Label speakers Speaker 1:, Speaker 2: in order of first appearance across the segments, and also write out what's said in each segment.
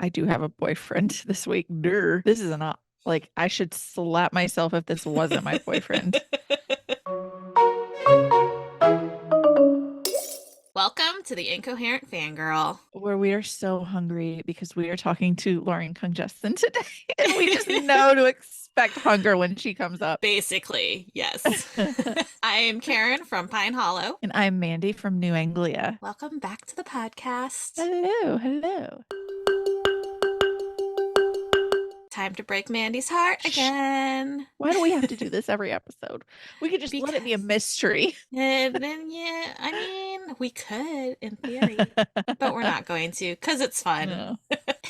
Speaker 1: I do have a boyfriend this week. Durr. This is not like I should slap myself if this wasn't my boyfriend.
Speaker 2: Welcome to the Incoherent Fangirl.
Speaker 1: Where we are so hungry because we are talking to Lauren Congestion today, and we just know to expect hunger when she comes up.
Speaker 2: Basically, yes. I am Karin from Pine Hollow.
Speaker 1: And I'm Mandy from New Anglia.
Speaker 2: Welcome back to the podcast.
Speaker 1: Hello, hello.
Speaker 2: Time to break Mandy's heart again.
Speaker 1: Why do we have to do this every episode? We could just let it be a mystery.
Speaker 2: And then, yeah, I mean, we could in theory, but we're not going to because it's fun.
Speaker 1: No.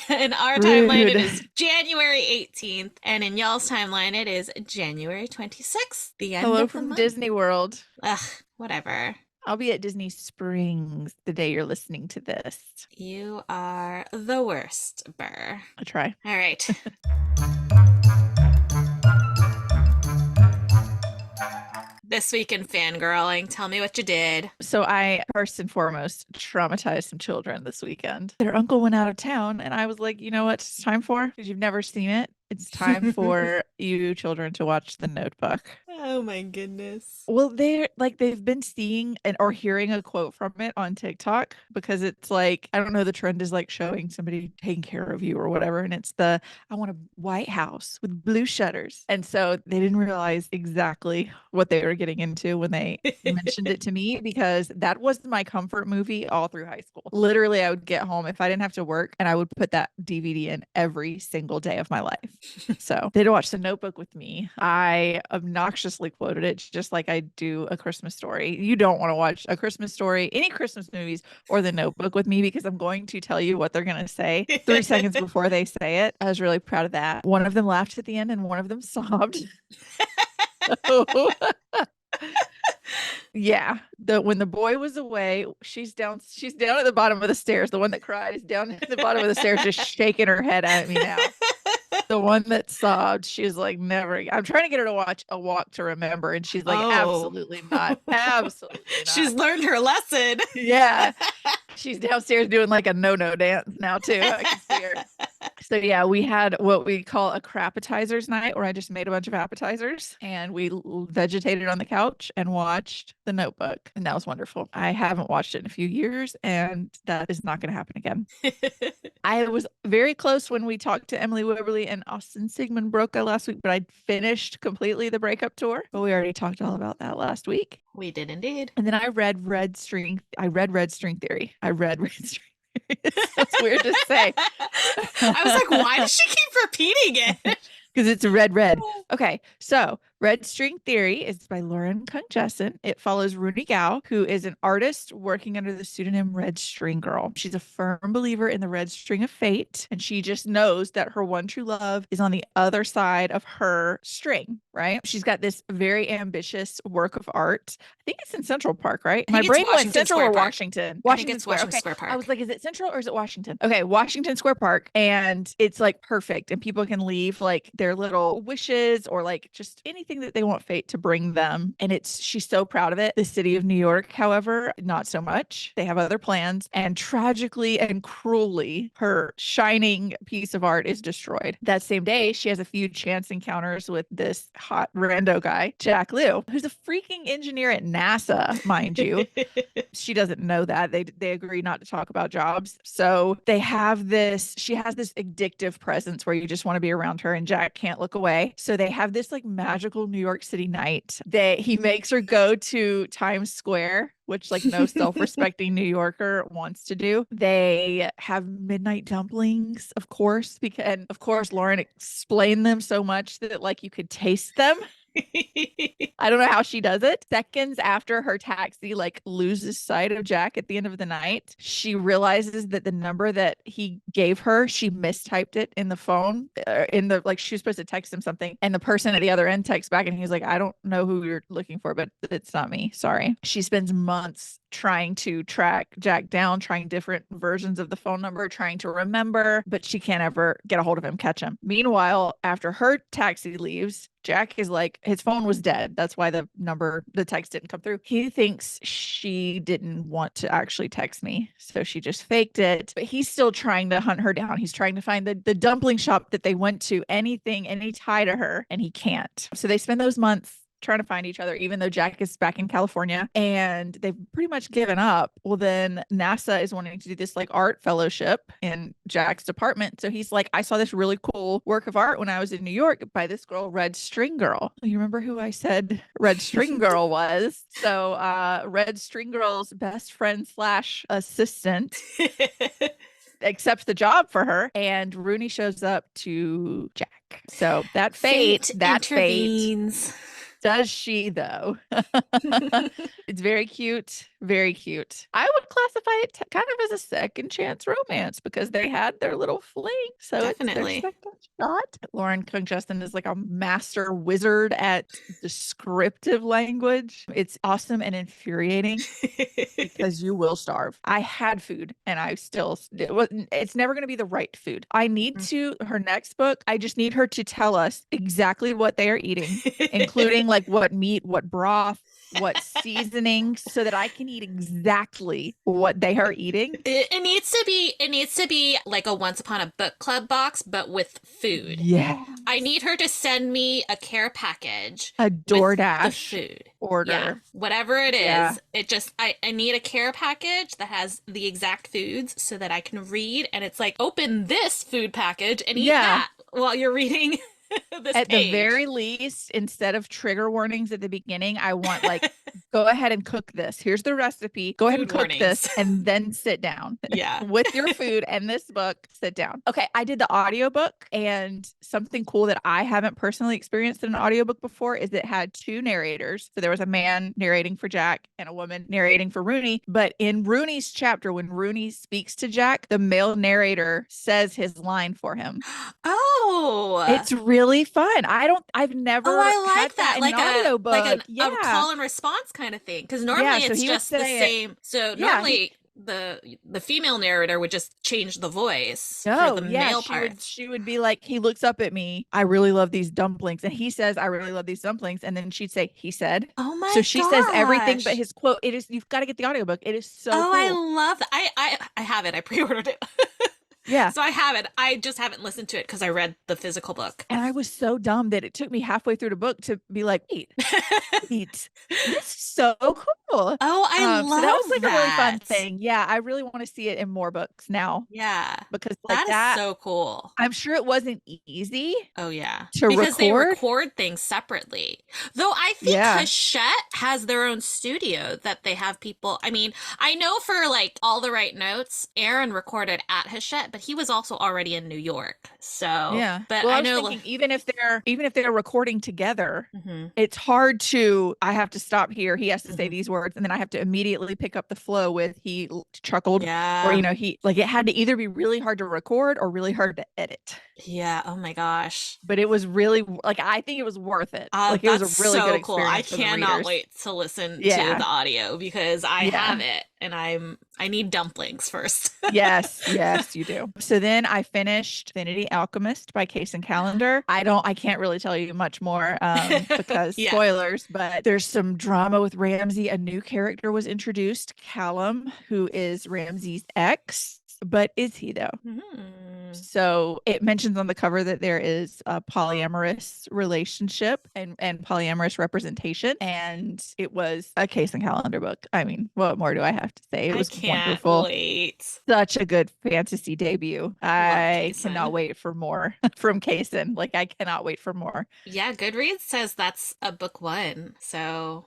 Speaker 2: In our timeline, it is January 18th, and in y'all's timeline, it is January 26th, the end
Speaker 1: Hello
Speaker 2: of the
Speaker 1: from
Speaker 2: month.
Speaker 1: Disney World.
Speaker 2: Ugh, whatever.
Speaker 1: I'll be at Disney Springs the day you're listening to this.
Speaker 2: You are the worst, Burr.
Speaker 1: I try.
Speaker 2: All right. This week in fangirling, tell me what you did.
Speaker 1: So I, first and foremost, traumatized some children this weekend. Their uncle went out of town, and I was like, you know what it's time for? Because you've never seen it. It's time for you children to watch The Notebook.
Speaker 2: Oh my goodness.
Speaker 1: Well, they've been seeing and or hearing a quote from it on TikTok because it's like, I don't know, the trend is like showing somebody taking care of you or whatever. And it's I want a white house with blue shutters. And so they didn't realize exactly what they were getting into when they mentioned it to me, because that was my comfort movie all through high school. Literally, I would get home if I didn't have to work and I would put that DVD in every single day of my life. So they'd watch The Notebook with me. I obnoxiously quoted it just like I do A Christmas Story. You don't want to watch A Christmas Story, any Christmas movies, or The Notebook with me, because I'm going to tell you what they're going to say 3 seconds before they say it. I was really proud of that. One of them laughed at the end and one of them sobbed. Yeah, when the boy was away, she's down at the bottom of the stairs. The one that cried is down at the bottom of the stairs, just shaking her head at me now. The one that sobbed, she's like, never. I'm trying to get her to watch A Walk to Remember, and she's like, absolutely not. Absolutely not.
Speaker 2: She's learned her lesson.
Speaker 1: Yeah. She's downstairs doing like a no-no dance now too. I can see her. So yeah, we had what we call a crappetizers night, where I just made a bunch of appetizers and we vegetated on the couch and watched The Notebook, and that was wonderful. I haven't watched it in a few years, and that is not going to happen again. I was very close when we talked to Emily Wibberley and Austin Sigmund Broca last week, but I finished completely the breakup tour. But we already talked all about that last week.
Speaker 2: We did indeed.
Speaker 1: And then I read Red String Theory. It's weird to say.
Speaker 2: I was like, why does she keep repeating it?
Speaker 1: Because it's red. Okay, so Red String Theory is by Lauren Congestion. It follows Rooney Gao, who is an artist working under the pseudonym Red String Girl. She's a firm believer in the red string of fate, and she just knows that her one true love is on the other side of her string, right? She's got this very ambitious work of art. I think it's in Central Park, right? My brain went Central or Washington.
Speaker 2: Washington Square. Washington Square Park.
Speaker 1: I was like, is it Central or is it Washington? Okay, Washington Square Park. And it's like perfect. And people can leave like their little wishes or like just anything that they want fate to bring them. And she's so proud of it. The city of New York, however, not so much. They have other plans. And tragically and cruelly, her shining piece of art is destroyed. That same day, she has a few chance encounters with this hot rando guy, Jack Liu, who's a freaking engineer at NASA, mind you. She doesn't know that. They agree not to talk about jobs. So she has this addictive presence where you just want to be around her, and Jack can't look away. So they have this like magical New York City night that he makes her go to Times Square, which like no self-respecting New Yorker wants to do. They have midnight dumplings, of course, and of course Lauren explained them so much that like you could taste them. I don't know how she does it. Seconds after her taxi like loses sight of Jack at the end of the night, she realizes that the number that he gave her, she mistyped it in the phone, she was supposed to text him something, and the person at the other end texts back and he's like, I don't know who you're looking for, but it's not me. Sorry. She spends months trying to track Jack down, trying different versions of the phone number, trying to remember, but she can't ever get a hold of him, catch him. Meanwhile, after her taxi leaves, Jack is like, his phone was dead. That's why the text didn't come through. He thinks she didn't want to actually text me. So she just faked it. But he's still trying to hunt her down. He's trying to find the dumpling shop that they went to, anything, any tie to her, and he can't. So they spend those months trying to find each other, even though Jack is back in California and they've pretty much given up. Well, then NASA is wanting to do this like art fellowship in Jack's department. So he's like, I saw this really cool work of art when I was in New York by this girl, Red String Girl. You remember who I said Red String Girl was? So Red String Girl's best friend slash assistant accepts the job for her, and Rooney shows up to Jack. So that fate
Speaker 2: intervenes.
Speaker 1: Does she though? It's very cute. Very cute. I would classify it kind of as a second chance romance because they had their little fling. So
Speaker 2: definitely.
Speaker 1: It's their second shot. Lauren Kung Justin is like a master wizard at descriptive language. It's awesome and infuriating because you will starve. I had food and it's never going to be the right food. I need her next book, I just need her to tell us exactly what they are eating, including like what meat, what broth, what seasonings, so that I can eat exactly what they are eating.
Speaker 2: It needs to be like a Once Upon a Book Club box, but with food.
Speaker 1: Yeah.
Speaker 2: I need her to send me a care package.
Speaker 1: A DoorDash
Speaker 2: with the food.
Speaker 1: Order.
Speaker 2: Yeah. Whatever it is. It just I need a care package that has the exact foods so that I can read, and it's like, open this food package and eat that while you're reading. At
Speaker 1: the very least, instead of trigger warnings at the beginning, I want like, go ahead and cook this. Here's the recipe. Go ahead and cook this and then sit down.
Speaker 2: Yeah.
Speaker 1: With your food and this book, sit down. Okay. I did the audiobook, and something cool that I haven't personally experienced in an audiobook before is it had two narrators. So there was a man narrating for Jack and a woman narrating for Rooney. But in Rooney's chapter, when Rooney speaks to Jack, the male narrator says his line for him.
Speaker 2: Oh,
Speaker 1: it's really fun. I've never had that in
Speaker 2: like
Speaker 1: an audiobook.
Speaker 2: Like a call and response kind of thing. Because normally it's just the same. So normally the female narrator would just change the voice for the male part.
Speaker 1: She would be like, he looks up at me, I really love these dumplings, and he says, I really love these dumplings, and then she'd say, he said.
Speaker 2: Oh my
Speaker 1: So she says everything but his quote. It is, you've got to get the audiobook. It is so cool.
Speaker 2: I love that. I have it. I pre-ordered it.
Speaker 1: Yeah.
Speaker 2: So I have it. I just haven't listened to it because I read the physical book.
Speaker 1: And I was so dumb that it took me halfway through the book to be like, wait, this is so cool.
Speaker 2: Oh, I love
Speaker 1: that was like a really fun thing. Yeah, I really want to see it in more books now.
Speaker 2: Yeah.
Speaker 1: Because like
Speaker 2: that is so cool.
Speaker 1: I'm sure it wasn't easy.
Speaker 2: Oh, yeah.
Speaker 1: Because
Speaker 2: they record things separately. Though I think Hachette has their own studio that they have people. I mean, I know for like All the Right Notes, Aaron recorded at Hachette, but he was also already in New York. So
Speaker 1: yeah,
Speaker 2: but
Speaker 1: well,
Speaker 2: I know
Speaker 1: thinking, even if they're recording together, it's hard to. I have to stop here. He has to say these words, and then I have to immediately pick up the flow with he chuckled, or he like it had to either be really hard to record or really hard to edit.
Speaker 2: Yeah. Oh my gosh.
Speaker 1: But it was really like I think it was worth it. Like it was a really good experience.
Speaker 2: Cool. I cannot wait to listen to the audio because I have it. And I need dumplings first. yes, you do. So then I finished Infinity Alchemist by Case and Callender. I can't really tell you much more because spoilers, but there's some drama with Ramsey. A new character was introduced, Callum, who is Ramsey's ex. But is he though? So it mentions on the cover that there is a polyamorous relationship and polyamorous representation, and it was a Case and Callender book. I mean, what more do I have to say? It was wonderful. Wait.
Speaker 1: Such a good fantasy debut. I cannot wait for more from Kaysen. Like I cannot wait for more.
Speaker 2: Yeah, Goodreads says that's a book one. So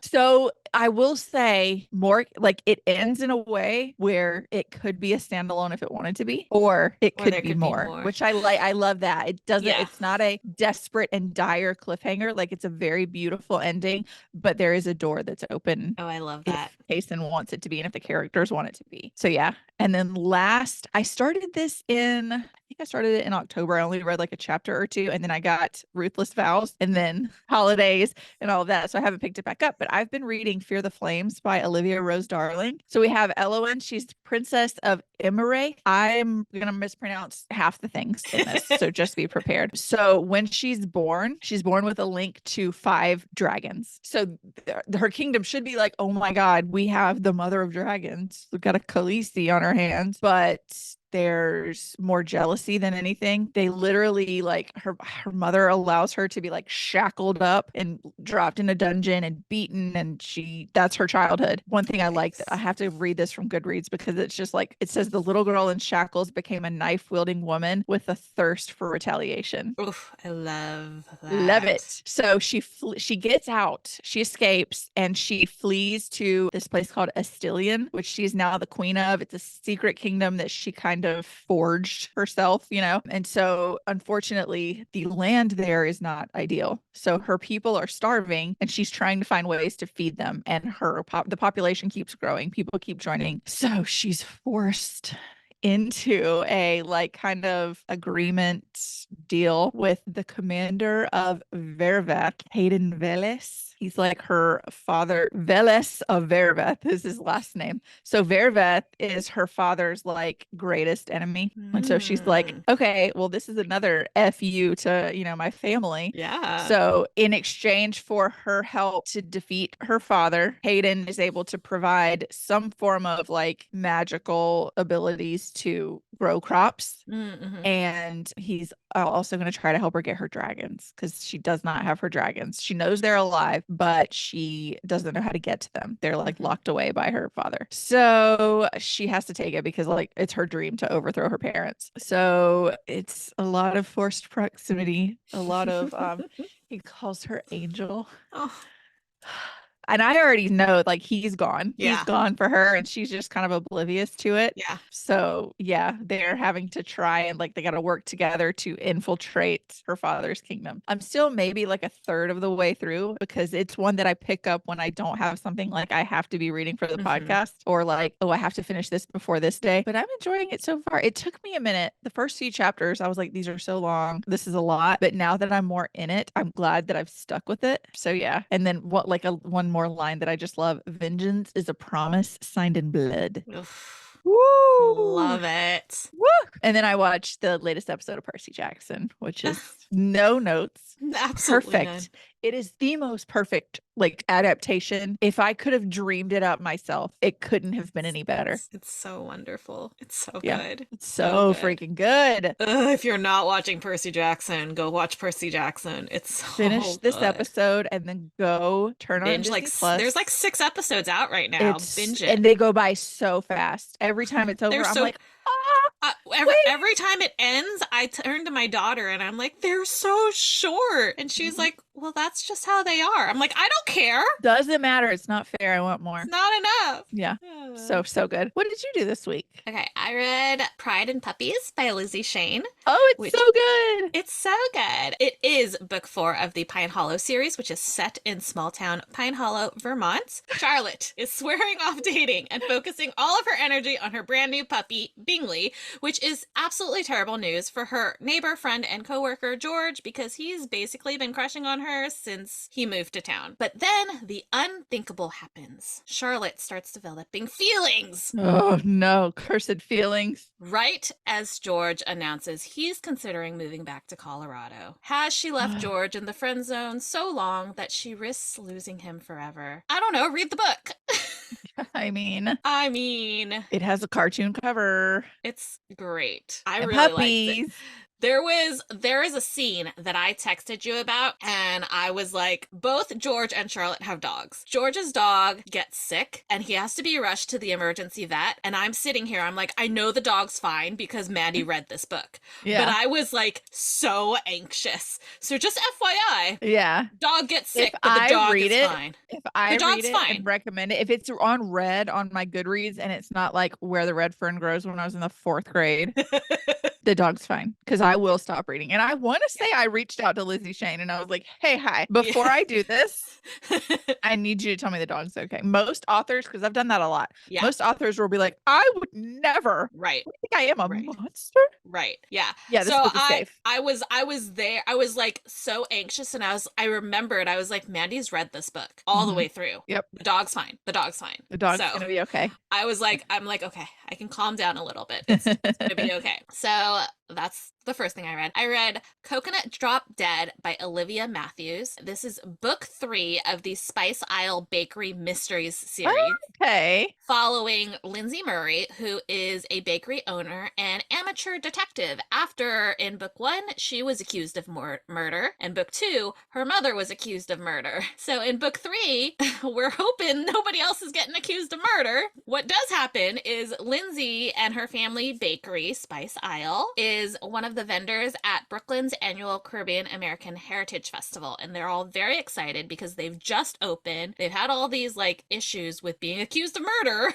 Speaker 1: I will say more like it ends in a way where it could be a standalone if it wanted to be, or it could be more. more, which I like. I love that. It doesn't, it's not a desperate and dire cliffhanger. Like, it's a very beautiful ending, but there is a door that's open.
Speaker 2: Oh, I love that.
Speaker 1: If Kason wants it to be and if the characters want it to be. So yeah. And then last, I started this in, I think I started it in October. I only read like a chapter or two, and then I got Ruthless Vows and then holidays and all of that. So I haven't picked it back up, but I've been reading Fear the Flames by Olivia Rose Darling. So we have Elowen. She's Princess of Emere. I'm going to mispronounce half the things in this. So just be prepared. So when she's born with a link to 5 dragons. So her kingdom should be like, oh my God, we have the mother of dragons. We've got a Khaleesi on our hands, but there's more jealousy than anything. They literally, like, her mother allows her to be like shackled up and dropped in a dungeon and beaten, and that's her childhood. One thing I like, that I have to read this from Goodreads because it's just like, it says the little girl in shackles became a knife wielding woman with a thirst for retaliation.
Speaker 2: Oof, I love that.
Speaker 1: Love it. So she gets out, she escapes, and she flees to this place called Astilion, which she's now the queen of. It's a secret kingdom that she kind of forged herself, and so unfortunately the land there is not ideal. So her people are starving and she's trying to find ways to feed them, and the population keeps growing, people keep joining, so she's forced into a like kind of agreement deal with the commander of Verveth, Hayden Veles. He's like her father. Veles of Verveth is his last name. So Verveth is her father's like greatest enemy. And so she's like, okay, well, this is another FU to, my family.
Speaker 2: Yeah.
Speaker 1: So in exchange for her help to defeat her father, Hayden is able to provide some form of like magical abilities to grow crops.
Speaker 2: Mm-hmm.
Speaker 1: And he's also going to try to help her get her dragons, because she does not have her dragons. She knows they're alive, but she doesn't know how to get to them. They're like locked away by her father. So she has to take it because like it's her dream to overthrow her parents. So it's a lot of forced proximity, a lot of he calls her Angel.
Speaker 2: Oh.
Speaker 1: And I already know, like, he's gone.
Speaker 2: Yeah.
Speaker 1: He's gone for her, and she's just kind of oblivious to it.
Speaker 2: Yeah.
Speaker 1: So, yeah, they're having to try and, like, they got to work together to infiltrate her father's kingdom. I'm still maybe, like, a third of the way through, because it's one that I pick up when I don't have something, like, I have to be reading for the podcast, or, like, oh, I have to finish this before this day. But I'm enjoying it so far. It took me a minute. The first few chapters, I was like, these are so long. This is a lot. But now that I'm more in it, I'm glad that I've stuck with it. So, yeah. And then one more line that I just love: vengeance is a promise signed in blood.
Speaker 2: Woo! Love it.
Speaker 1: Woo! And then I watched the latest episode of Percy Jackson, which is no notes.
Speaker 2: Absolutely
Speaker 1: perfect.
Speaker 2: None.
Speaker 1: It is the most perfect like adaptation. If I could have dreamed it up myself, it couldn't have been any better.
Speaker 2: It's so wonderful. It's so good.
Speaker 1: It's so good. Freaking good.
Speaker 2: If you're not watching Percy Jackson, go watch Percy Jackson. It's so
Speaker 1: finish this episode and then go turn on Disney Plus.
Speaker 2: There's like 6 episodes out right now. Binge it.
Speaker 1: And they go by so fast. Every time it's over, I'm like,
Speaker 2: every time it ends, I turn to my daughter and I'm like, they're so short. And she's like, well, that's just how they are. I'm like, I don't care.
Speaker 1: Doesn't matter. It's not fair. I want more.
Speaker 2: It's not enough.
Speaker 1: Yeah. So good. What did you do this week?
Speaker 2: Okay. I read Pride and Puppies by Lizzie Shane.
Speaker 1: Oh, it's so good.
Speaker 2: It's so good. It is book 4 of the Pine Hollow series, which is set in small town Pine Hollow, Vermont. Charlotte is swearing off dating and focusing all of her energy on her brand new puppy, Bingley, which is absolutely terrible news for her neighbor, friend, and coworker, George, because he's basically been crushing on her since he moved to town. But then the unthinkable happens. Charlotte starts developing feelings.
Speaker 1: Oh no, cursed feelings.
Speaker 2: Right as George announces he's considering moving back to Colorado. Has she left George in the friend zone so long that she risks losing him forever? I don't know, read the book.
Speaker 1: I mean,
Speaker 2: it
Speaker 1: has a cartoon cover.
Speaker 2: It's great. I really
Speaker 1: puppies.
Speaker 2: liked it. There is a scene that I texted you about, and I was like, both George and Charlotte have dogs. George's dog gets sick and he has to be rushed to the emergency vet. And I'm sitting here, I'm like, I know the dog's fine because Mandy read this book. Yeah. But I was like so anxious. So just FYI.
Speaker 1: Yeah.
Speaker 2: Dog gets sick, but the dog is fine.
Speaker 1: If I read it and recommend it, if it's on red on my Goodreads and it's not like Where the Red Fern Grows when I was in the 4th grade, The dog's fine because I will stop reading. And I want to say I reached out to Lizzie Shane and I was like, hey, hi, before I do this, I need you to tell me the dog's okay. Most authors, because I've done that a lot, most authors will be like, I would never.
Speaker 2: Right.
Speaker 1: I think I am a monster.
Speaker 2: Right. Yeah.
Speaker 1: Yeah. This
Speaker 2: So
Speaker 1: book is safe.
Speaker 2: I was there. I was like so anxious, and I remembered, I was like, Mandy's read this book all the way through.
Speaker 1: Yep.
Speaker 2: The dog's fine. The dog's fine.
Speaker 1: The dog's gonna be okay.
Speaker 2: I'm like, okay, I can calm down a little bit. It's gonna be okay. So that's the first thing I read. I read Coconut Drop Dead by Olivia Matthews. This is book 3 of the Spice Isle Bakery Mysteries series.
Speaker 1: Okay.
Speaker 2: Following Lindsay Murray, who is a bakery owner and amateur detective. After, in book 1, she was accused of murder. In book 2, her mother was accused of murder. So in book 3, we're hoping nobody else is getting accused of murder. What does happen is Lindsay and her family bakery, Spice Isle, is one of the vendors at Brooklyn's annual Caribbean American Heritage Festival. And they're all very excited because they've just opened. They've had all these like issues with being accused of murder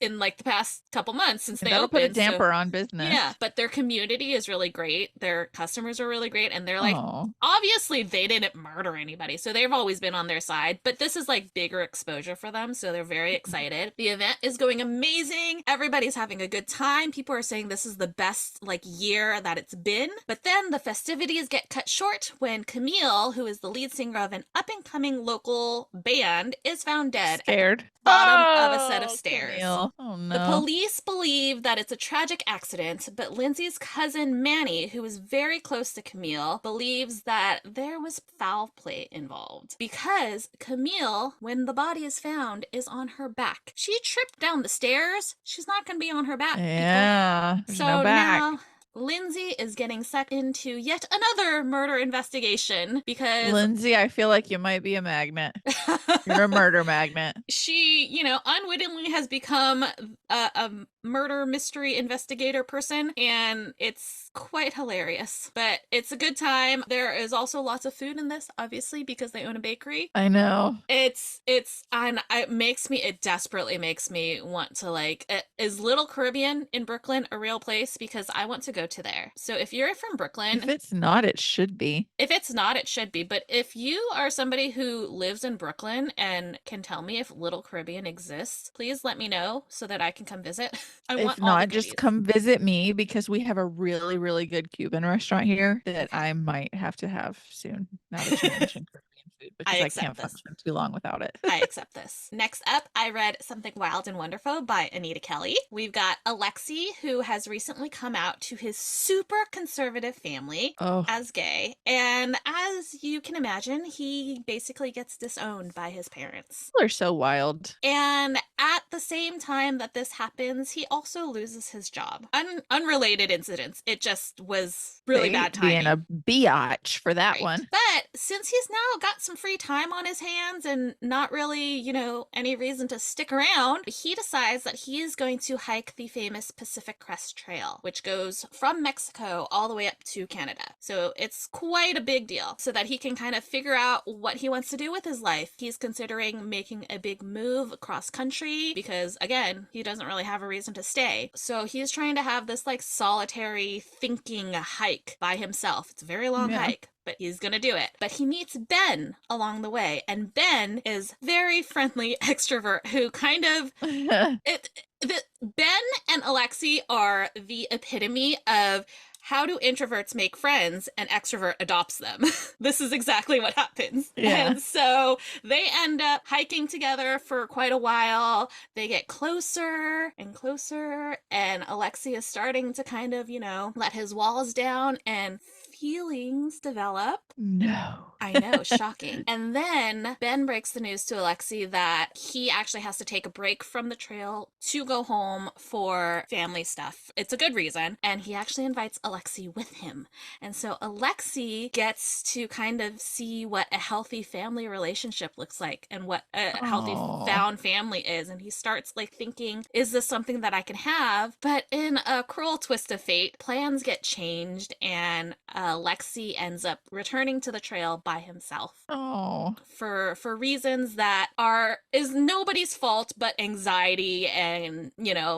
Speaker 2: in like the past couple months since they opened.
Speaker 1: That'll put a damper on business.
Speaker 2: Yeah, but their community is really great. Their customers are really great. And they're like, obviously they didn't murder anybody. So they've always been on their side. But this is like bigger exposure for them. So they're very excited. The event is going amazing. Everybody's having a good time. People are saying this is the best like year that it's been. But then the festivities get cut short when Camille, who is the lead singer of an up-and-coming local band, is found dead.
Speaker 1: Scared.
Speaker 2: Bottom of a set of stairs.
Speaker 1: Camille. Oh no.
Speaker 2: The police believe that it's a tragic accident, but Lindsay's cousin Manny, who is very close to Camille, believes that there was foul play involved because Camille, when the body is found, is on her back. She tripped down the stairs. She's not going to be on her back.
Speaker 1: Yeah.
Speaker 2: So no back. Now Lindsay is getting sucked into yet another murder investigation because
Speaker 1: Lindsay, I feel like you might be a magnet. You're a murder magnet.
Speaker 2: She, unwittingly has become a murder mystery investigator person, and it's quite hilarious. But it's a good time. There is also lots of food in this, obviously, because they own a bakery.
Speaker 1: I know.
Speaker 2: It desperately makes me want to is Little Caribbean in Brooklyn a real place? Because I want to go to there. So if you're from Brooklyn,
Speaker 1: if it's not, it should be.
Speaker 2: If it's not, it should be. But if you are somebody who lives in Brooklyn and can tell me if Little Caribbean exists, please let me know so that I can come visit.
Speaker 1: If not, just come visit me because we have a really, really good Cuban restaurant here that I might have to have soon. Now that you mentioned Caribbean food, because I can't function too long without it.
Speaker 2: I accept this. Next up, I read Something Wild and Wonderful by Anita Kelly. We've got Alexi, who has recently come out to his super conservative family as gay. And as you can imagine, he basically gets disowned by his parents.
Speaker 1: They're so wild.
Speaker 2: And at the same time that this happens, he also loses his job. Unrelated incidents. It just was really bad timing.
Speaker 1: Being a biatch for that one.
Speaker 2: But since he's now got some free time on his hands and not really, any reason to stick around, he decides that he is going to hike the famous Pacific Crest Trail, which goes from Mexico all the way up to Canada. So it's quite a big deal so that he can kind of figure out what he wants to do with his life. He's considering making a big move across country because, again, he doesn't really have a reason to stay. So he's trying to have this solitary thinking hike by himself. It's a very long hike, but he's gonna do it. But he meets Ben along the way, and Ben is very friendly extrovert who kind of Ben and Alexi are the epitome of how do introverts make friends and extrovert adopts them. This is exactly what happens.
Speaker 1: Yeah.
Speaker 2: And so they end up hiking together for quite a while. They get closer and closer, and Alexi is starting to kind of, let his walls down, and feelings develop.
Speaker 1: No.
Speaker 2: I know, shocking. And then Ben breaks the news to Alexi that he actually has to take a break from the trail to go home for family stuff. It's a good reason. And he actually invites Alexi with him. And so Alexi gets to kind of see what a healthy family relationship looks like and what a healthy found family is. And he starts thinking, is this something that I can have? But in a cruel twist of fate, plans get changed, and Alexei ends up returning to the trail by himself.
Speaker 1: Oh.
Speaker 2: For reasons that is nobody's fault but anxiety and,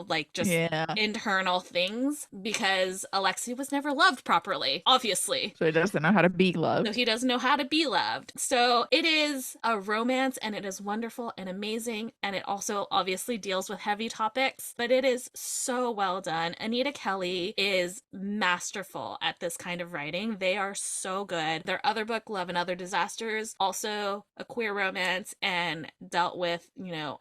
Speaker 2: like just internal things, because Alexei was never loved properly, obviously.
Speaker 1: So he doesn't know how to be loved.
Speaker 2: So he doesn't know how to be loved. So it is a romance, and it is wonderful and amazing, and it also obviously deals with heavy topics, but it is so well done. Anita Kelly is masterful at this kind of writing. They are so good. Their other book, Love and Other Disasters, also a queer romance, and dealt with,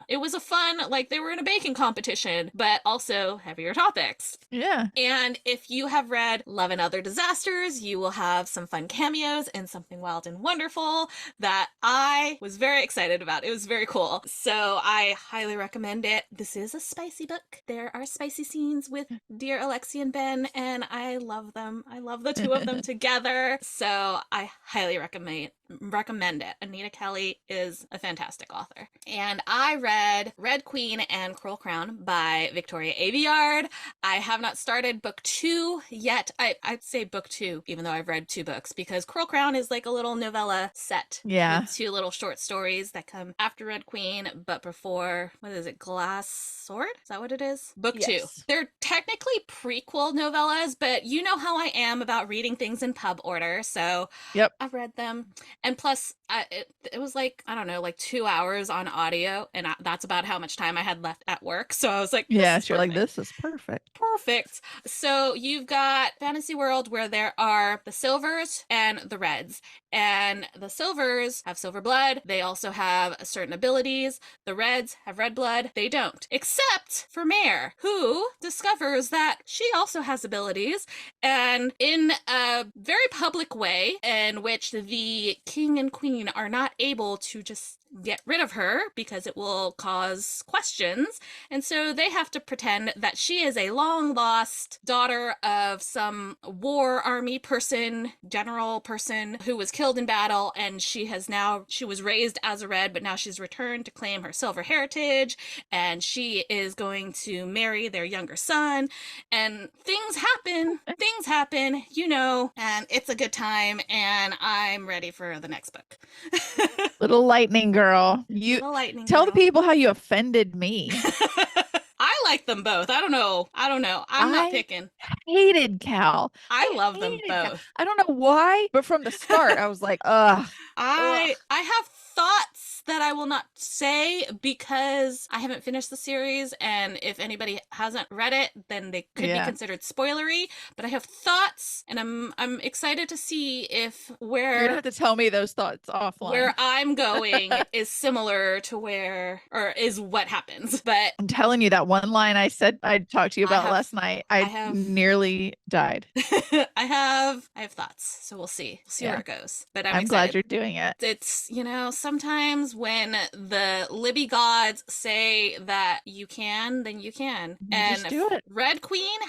Speaker 2: it was a fun, like they were in a baking competition, but also heavier topics.
Speaker 1: Yeah.
Speaker 2: And if you have read Love and Other Disasters, you will have some fun cameos and Something Wild and Wonderful that I was very excited about. It was very cool. So I highly recommend it. This is a spicy book. There are spicy scenes with dear Alexei and Ben, and I love them. I love the two of them together. So I highly recommend it. Anita Kelly is a fantastic author. And I read Red Queen and Cruel Crown by Victoria Aveyard. I have not started book 2 yet. I'd say book 2, even though I've read 2 books, because Cruel Crown is like a little novella set.
Speaker 1: Yeah.
Speaker 2: With 2 little short stories that come after Red Queen, but before, what is it, Glass Sword? Is that what it is? Book 2. They're technically prequel novellas, but you know how I am about reading things in pub order, so I've read them. And plus, it was like, I don't know, like 2 hours on audio, and that's about how much time I had left at work. So I was like,
Speaker 1: yeah, you're like, this is perfect.
Speaker 2: Perfect. So you've got fantasy world where there are the silvers and the reds. And the silvers have silver blood. They also have certain abilities. The reds have red blood. They don't. Except for Mare, who discovers that she also has abilities. And in a very public way, in which the king and queen are not able to just get rid of her because it will cause questions. And so they have to pretend that she is a long lost daughter of some war army person, general person who was killed in battle, and she was raised as a red, but now she's returned to claim her silver heritage, and she is going to marry their younger son, and things happen, and it's a good time, and I'm ready for the next book.
Speaker 1: Little lightning girl. Tell the people how you offended me.
Speaker 2: I like them both. I don't know. I'm not picking.
Speaker 1: Hated Cal.
Speaker 2: I love them both. Cal.
Speaker 1: I don't know why, but from the start, I was like, ugh.
Speaker 2: I have thoughts that I will not say because I haven't finished the series, and if anybody hasn't read it, then they could be considered spoilery. But I have thoughts, and I'm excited to see if
Speaker 1: you're gonna have to tell me those thoughts offline.
Speaker 2: Where I'm going is similar to is what happens. But
Speaker 1: I'm telling you, that one line I said I'd talk to you about last night, I nearly died.
Speaker 2: I have thoughts, so we'll see where it goes. But I'm
Speaker 1: glad you're doing it.
Speaker 2: It's, sometimes when the Libby gods say that you can, then you can. And
Speaker 1: just do it.
Speaker 2: Red Queen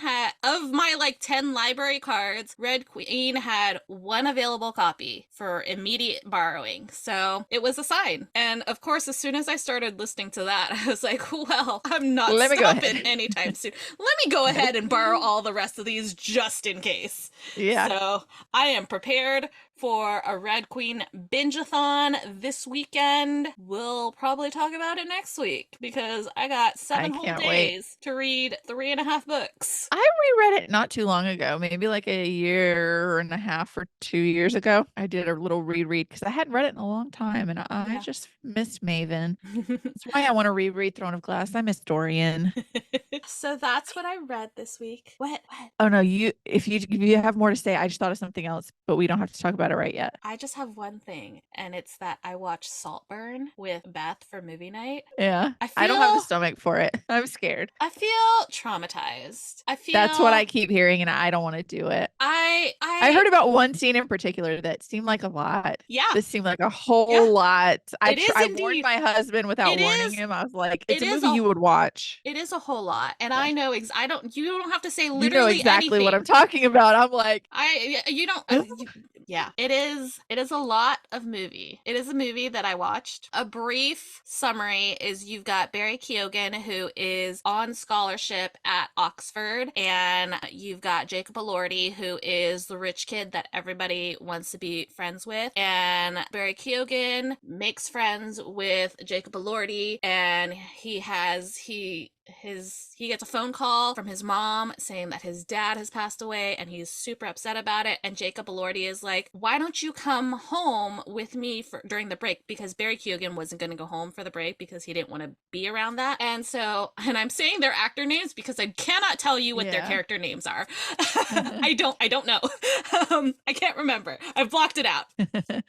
Speaker 2: of my 10 library cards, Red Queen had 1 available copy for immediate borrowing. So it was a sign. And of course, as soon as I started listening to that, I was like, well, I'm not stopping anytime soon. Let me go ahead and borrow all the rest of these just in case.
Speaker 1: Yeah.
Speaker 2: So I am prepared for a Red Queen binge-a-thon this weekend. We'll probably talk about it next week because I got 7 whole days to read 3.5 books.
Speaker 1: I reread it not too long ago, maybe like a year and a half or 2 years ago. I did a little reread because I hadn't read it in a long time, and I just missed Maven. That's why I want to reread Throne of Glass. I miss Dorian.
Speaker 2: So that's what I read this week. What?
Speaker 1: Oh no, if you have more to say, I just thought of something else, but we don't have to talk about it right yet.
Speaker 2: I just have one thing, and it's that I watched Saltburn with Beth for movie night.
Speaker 1: Yeah. I don't have the stomach for it. I'm scared.
Speaker 2: I feel traumatized.
Speaker 1: That's what I keep hearing, and I don't want to do it. I heard about one scene in particular that seemed like a lot.
Speaker 2: Yeah.
Speaker 1: This seemed like a whole lot. I warned
Speaker 2: indeed.
Speaker 1: My husband without warning him. I was like, it's a movie you would watch.
Speaker 2: It is a whole lot. And I know, you don't have to say literally
Speaker 1: you know exactly
Speaker 2: anything.
Speaker 1: what I'm talking about. I'm like,
Speaker 2: Yeah, it is a lot of movie. It is a movie that I watched. A brief summary is you've got Barry Keoghan, who is on scholarship at Oxford, and you've got Jacob Elordi, who is the rich kid that everybody wants to be friends with. And Barry Keoghan makes friends with Jacob Elordi, and he gets a phone call from his mom saying that his dad has passed away, and he's super upset about it. And Jacob Elordi is like, why don't you come home with me during the break? Because Barry Keoghan wasn't going to go home for the break because he didn't want to be around that. And so, and I'm saying their actor names because I cannot tell you what their character names are. I don't know. I can't remember. I've blocked it out.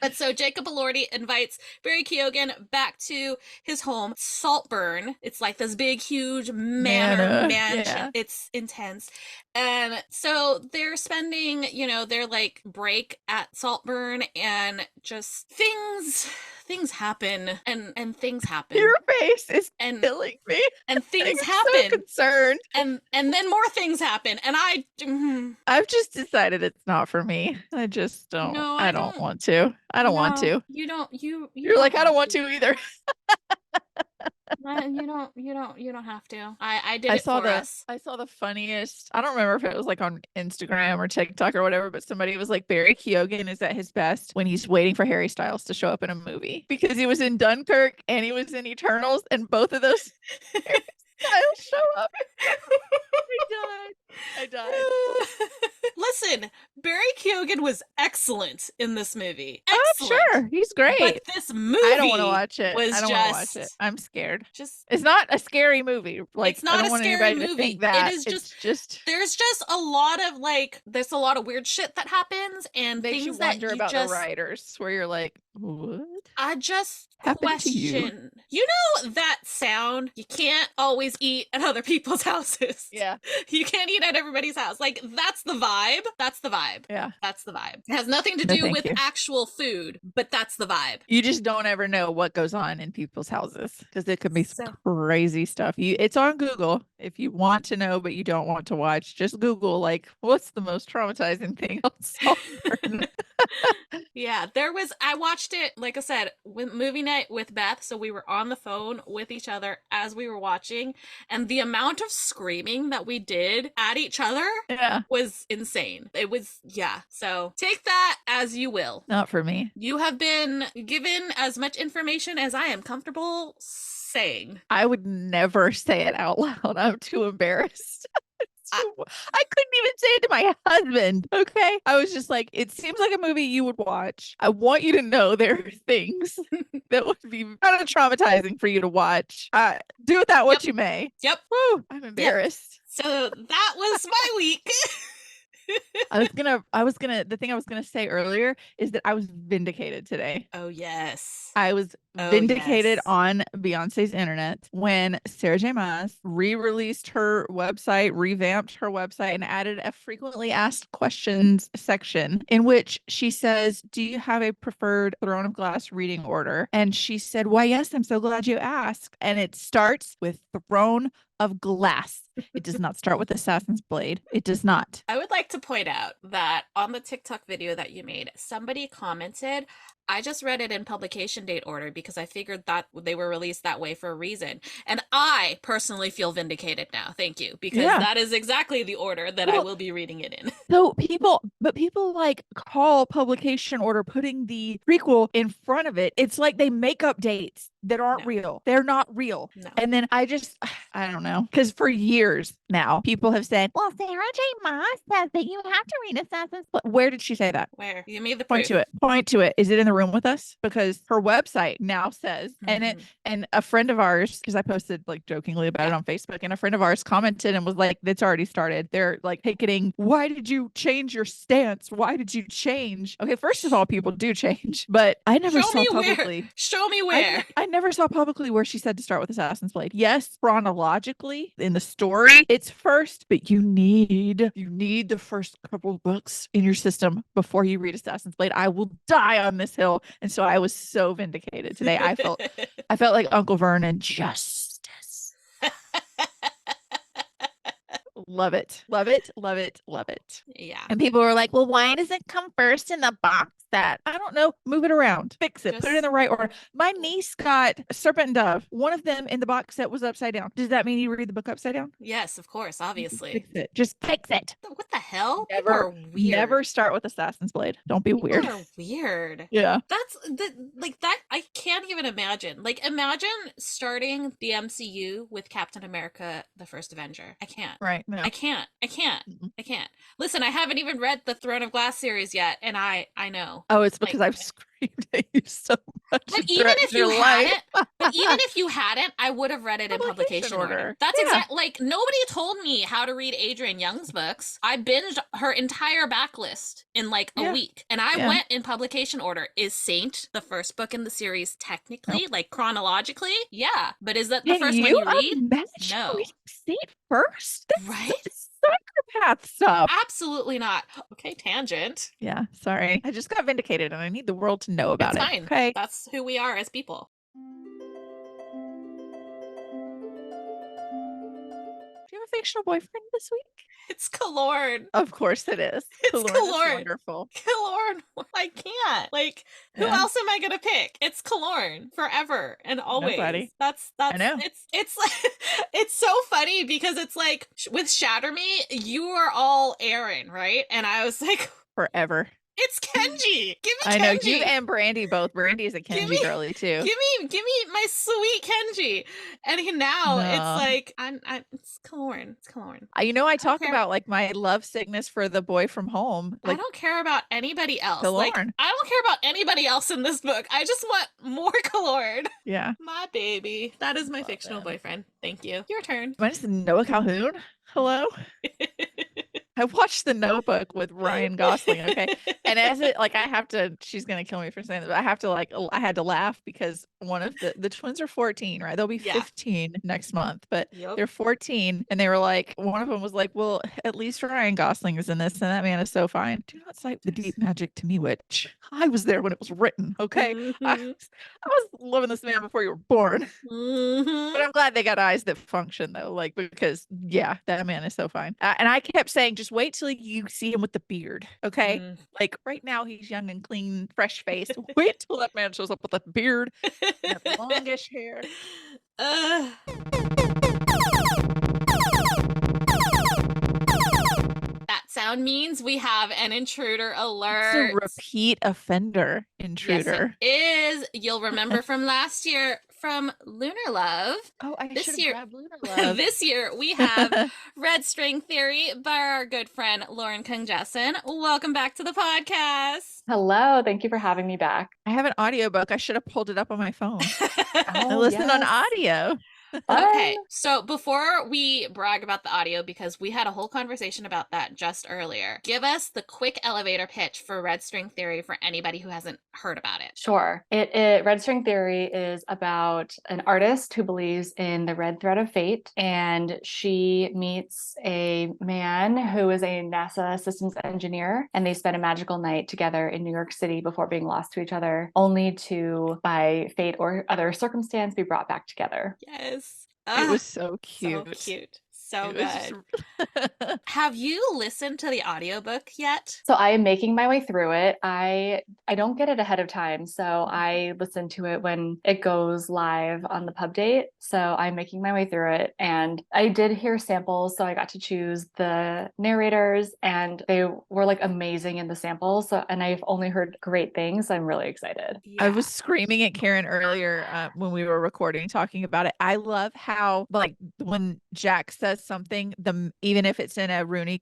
Speaker 2: But so Jacob Elordi invites Barry Keoghan back to his home, Saltburn. It's like this big, huge mansion. Yeah. It's intense. And so they're spending, their like break at Saltburn, and just things happen and things happen.
Speaker 1: Your face is killing me.
Speaker 2: And things happen.
Speaker 1: So concerned.
Speaker 2: And then more things happen. And
Speaker 1: I've just decided it's not for me. I just don't. No, I don't want to. I don't want to.
Speaker 2: You don't.
Speaker 1: You're like, I don't want to either.
Speaker 2: You don't have to. I did it for us.
Speaker 1: I saw the funniest. I don't remember if it was like on Instagram or TikTok or whatever, but somebody was like, Barry Keoghan is at his best when he's waiting for Harry Styles to show up in a movie, because he was in Dunkirk and he was in Eternals, and both of those Harry Styles show up. I died.
Speaker 2: Listen, Barry Keoghan was excellent in this movie.
Speaker 1: Excellent. Oh, sure. He's great.
Speaker 2: But this movie,
Speaker 1: I don't want to watch it. I don't want to watch it. I'm scared. It's not a scary movie. Like,
Speaker 2: it's not
Speaker 1: a
Speaker 2: scary movie.
Speaker 1: It
Speaker 2: is just there's just a lot of weird shit that happens, and
Speaker 1: makes
Speaker 2: things
Speaker 1: you wonder
Speaker 2: that
Speaker 1: about the writers, where you're like, what?
Speaker 2: I just
Speaker 1: happened to you?
Speaker 2: You know that sound? You can't always eat at other people's houses.
Speaker 1: Yeah.
Speaker 2: You can't eat at everybody's house. Like, that's the vibe. That's the vibe.
Speaker 1: Yeah.
Speaker 2: That's the vibe. It has nothing to do with actual food, but that's the vibe.
Speaker 1: You just don't ever know what goes on in people's houses, because it could be crazy stuff. It's on Google if you want to know, but you don't want to watch. Just Google, like, what's the most traumatizing thing on Saltburn?
Speaker 2: Yeah, I watched it, like I said, with movie night with Beth, so we were on the phone with each other as we were watching, and the amount of screaming that we did at each other was insane. It was, so take that as you will.
Speaker 1: Not for me.
Speaker 2: You have been given as much information as I am comfortable saying.
Speaker 1: I would never say it out loud. I'm too embarrassed. I couldn't even say it to my husband. Okay. I was just like, it seems like a movie you would watch. I want you to know there are things that would be kind of traumatizing for you to watch. Do with that what you may.
Speaker 2: Yep.
Speaker 1: Woo, I'm embarrassed.
Speaker 2: Yep. So that was my week.
Speaker 1: The thing I was gonna say earlier is that I was vindicated today.
Speaker 2: Oh yes.
Speaker 1: I was vindicated on Beyonce's internet when Sarah J. Maas re-released her website, revamped her website, and added a frequently asked questions section in which she says, do you have a preferred Throne of Glass reading order? And she said, why, yes, I'm so glad you asked. And it starts with Throne of Glass. It does not start with Assassin's Blade. It does not.
Speaker 2: I would like to point out that on the TikTok video that you made, somebody commented, I just read it in publication date order because I figured that they were released that way for a reason. And I personally feel vindicated now. Thank you. Because that is exactly the order that I will be reading it in.
Speaker 1: So people like call publication order putting the prequel in front of it. It's like they make up dates that aren't real. They're not real.
Speaker 2: No.
Speaker 1: And then I don't know. Because for years now, people have said, well, Sarah J. Maas says that you have to read Assassin's Blade. Where did she say that?
Speaker 2: Where? You made the
Speaker 1: Point to it. Point to it. Is it in the room with us? Because her website now says, and a friend of ours, because I posted like jokingly about it on Facebook, and a friend of ours commented and was like, it's already started. They're like picketing. Why did you change your stance? Why did you change? Okay, first of all, people do change, but I never saw publicly.
Speaker 2: Show me where.
Speaker 1: I never saw publicly where she said to start with Assassin's Blade. Yes, chronologically in the story, it's first, but you need the first couple of books in your system before you read Assassin's Blade. I will die on this hill. And so I was so vindicated today. I felt like Uncle Vernon, justice. Love it. Love it. Love it. Love it.
Speaker 2: Yeah.
Speaker 1: And people were like, well, why does it come first in the box set? I don't know. Move it around. Fix it. Put it in the right order. My niece got Serpent and Dove. One of them in the box set was upside down. Does that mean you read the book upside down?
Speaker 2: Yes, of course, obviously.
Speaker 1: Fix it. Just fix it.
Speaker 2: What the hell?
Speaker 1: Never,
Speaker 2: people are weird.
Speaker 1: Never start with Assassin's Blade. Don't be
Speaker 2: people
Speaker 1: weird.
Speaker 2: Are weird.
Speaker 1: Yeah.
Speaker 2: That's like that. I can't even imagine. Like, imagine starting the MCU with Captain America, the First Avenger. I can't.
Speaker 1: Right. No.
Speaker 2: I can't. I can't. Listen, I haven't even read the Throne of Glass series yet, and I know.
Speaker 1: Oh, it's because I've screamed at you so much.
Speaker 2: But even if you hadn't, I would have read it in publication order. That's exactly, like, nobody told me how to read Adrienne Young's books. I binged her entire backlist in like a week, and I went in publication order. Is Saint the first book in the series technically, like chronologically? Yeah, but is that the first one you read? No.
Speaker 1: Saint first? That's
Speaker 2: right?
Speaker 1: Psychopath stuff.
Speaker 2: Absolutely not. Okay, tangent.
Speaker 1: Yeah, sorry. I just got vindicated and I need the world to know about it.
Speaker 2: Fine.
Speaker 1: Okay.
Speaker 2: That's who we are as people.
Speaker 1: Do you have a fictional boyfriend this week?
Speaker 2: It's Kalorn.
Speaker 1: Of course it is.
Speaker 2: It's Kalorn.
Speaker 1: Wonderful.
Speaker 2: Kalorn. I can't. Like, who else am I gonna pick? It's Kalorn forever and always.
Speaker 1: Nobody.
Speaker 2: That's
Speaker 1: I know.
Speaker 2: It's like, it's so funny because it's like with Shatter Me, you are all Aaron, right? And I was like,
Speaker 1: forever.
Speaker 2: It's Kenji. Give me Kenji.
Speaker 1: I know you and Brandy both. Brandy is a Kenji girly too.
Speaker 2: Give me my sweet Kenji. And now it's like it's Kalorn. It's Kalorn.
Speaker 1: You know, I talk about like my love sickness for the boy from home. Like,
Speaker 2: I don't care about anybody else.
Speaker 1: Kalorn.
Speaker 2: Like, I don't care about anybody else in this book. I just want more Kalorn.
Speaker 1: Yeah.
Speaker 2: My baby. That is my fictional boyfriend. Thank you. Your turn.
Speaker 1: Mine is Noah Calhoun. Hello. I watched The Notebook with Ryan Gosling, okay? And as it, like, I have to, she's going to kill me for saying that, but I have to, like, I had to laugh because one of the twins are 14, right? They'll be 15 next month, but they're 14. And they were like, one of them was like, well, at least Ryan Gosling is in this, and that man is so fine. Do not cite the deep magic to me, witch. I was there when it was written, okay? I was loving this man before you were born. But I'm glad they got eyes that function, though, like, because, yeah, that man is so fine. And I kept saying, just wait till you see him with the beard, okay? Like, right now he's young and clean, fresh faced. Wait till that man shows up with a beard and a longish hair.
Speaker 2: That sound means we have an intruder alert.
Speaker 1: It's a repeat offender intruder.
Speaker 2: Yes, it is. You'll remember from last year from Lunar Love.
Speaker 1: Oh, I should have grabbed Lunar Love.
Speaker 2: This year we have Red String Theory by our good friend Lauren Kung Jessen. Welcome back to the podcast.
Speaker 3: Hello, thank you for having me back.
Speaker 1: I have an audiobook. I should have pulled it up on my phone. I listen on audio.
Speaker 2: Okay, so before we brag about the audio, because we had a whole conversation about that just earlier, give us the quick elevator pitch for Red String Theory for anybody who hasn't heard about it.
Speaker 3: Sure. Red String Theory is about an artist who believes in the red thread of fate, and she meets a man who is a NASA systems engineer, and they spend a magical night together in New York City before being lost to each other, only to, by fate or other circumstance, be brought back together.
Speaker 2: Yes.
Speaker 1: It was so cute.
Speaker 2: So cute. So good. Have you listened to the audiobook yet?
Speaker 3: So I am making my way through it. I don't get it ahead of time. So I listen to it when it goes live on the pub date. So I'm making my way through it. And I did hear samples. So I got to choose the narrators and they were like amazing in the samples. So, and I've only heard great things. So I'm really excited.
Speaker 1: Yeah. I was screaming at Karin earlier when we were recording, talking about it. I love how, like, when Jack says something, even if it's in a Rooney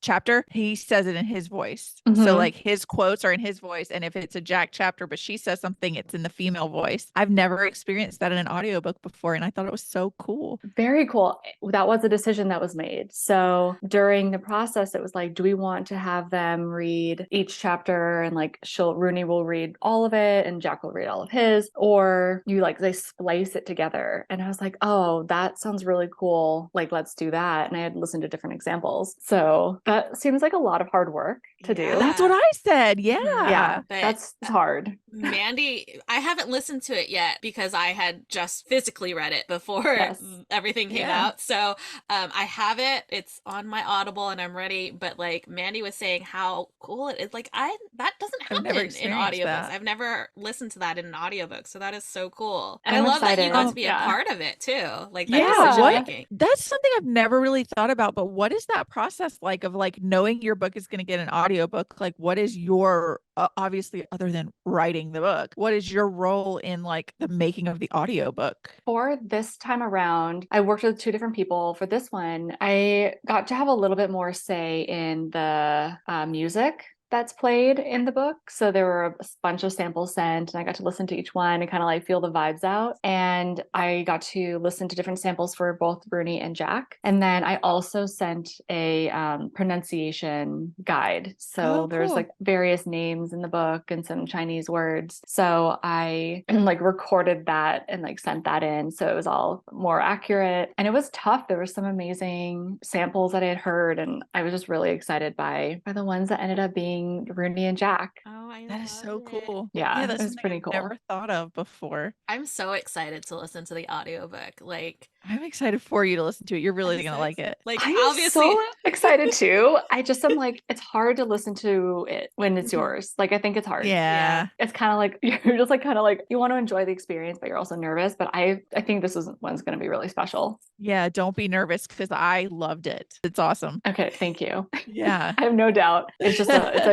Speaker 1: chapter, he says it in his voice. So like his quotes are in his voice, and if it's a Jack chapter but she says something, it's in the female voice. I've never experienced that in an audiobook before, and I thought it was so cool.
Speaker 3: Very cool. That was a decision that was made. So during the process, it was like, do we want to have them read each chapter, and like Rooney will read all of it and Jack will read all of his, or they splice it together? And I was like, oh, that sounds really cool. Like, let's do that. And I had listened to different examples. So that seems like a lot of hard work to do.
Speaker 1: That's what I said. Yeah.
Speaker 3: Yeah. That's hard.
Speaker 2: Mandy, I haven't listened to it yet because I had just physically read it before everything came out. So I have it. It's on my Audible and I'm ready. But like Mandy was saying how cool it is. Like that doesn't happen in audiobooks. I've never listened to that in an audiobook. So that is so cool. And I love that you got to be a part of it too. Like that decision making.
Speaker 1: That's something I've never really thought about. But what is that process like of like knowing your book is going to get an audiobook? Like what is your obviously other than writing the book, what is your role in like the making of the audiobook?
Speaker 3: For this time around, I worked with two different people. For this one, I got to have a little bit more say in the music that's played in the book. So there were a bunch of samples sent and I got to listen to each one and kind of like feel the vibes out. And I got to listen to different samples for both Rooney and Jack. And then I also sent a pronunciation guide. So there's like various names in the book and some Chinese words. So I like recorded that and like sent that in. So it was all more accurate. And it was tough. There were some amazing samples that I had heard. And I was just really excited by the ones that ended up being Rooney and Jack.
Speaker 2: Oh,
Speaker 1: that is so cool.
Speaker 3: Yeah,
Speaker 1: that's
Speaker 3: pretty cool.
Speaker 1: I've never thought of before.
Speaker 2: I'm so excited to listen to the audiobook. Like
Speaker 1: I'm excited for you to listen to it. You're really gonna like it.
Speaker 2: Like
Speaker 3: I'm
Speaker 2: obviously
Speaker 3: so excited too. I just am like, it's hard to listen to it when it's yours. Like I think it's hard.
Speaker 1: Yeah.
Speaker 3: It's kind of like you're just like kind of like you want to enjoy the experience, but you're also nervous. But I think this one's gonna be really special.
Speaker 1: Yeah, don't be nervous because I loved it. It's awesome.
Speaker 3: Okay, thank you.
Speaker 1: Yeah.
Speaker 3: I have no doubt. It's just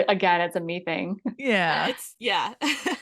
Speaker 3: again, it's a me thing.
Speaker 1: Yeah.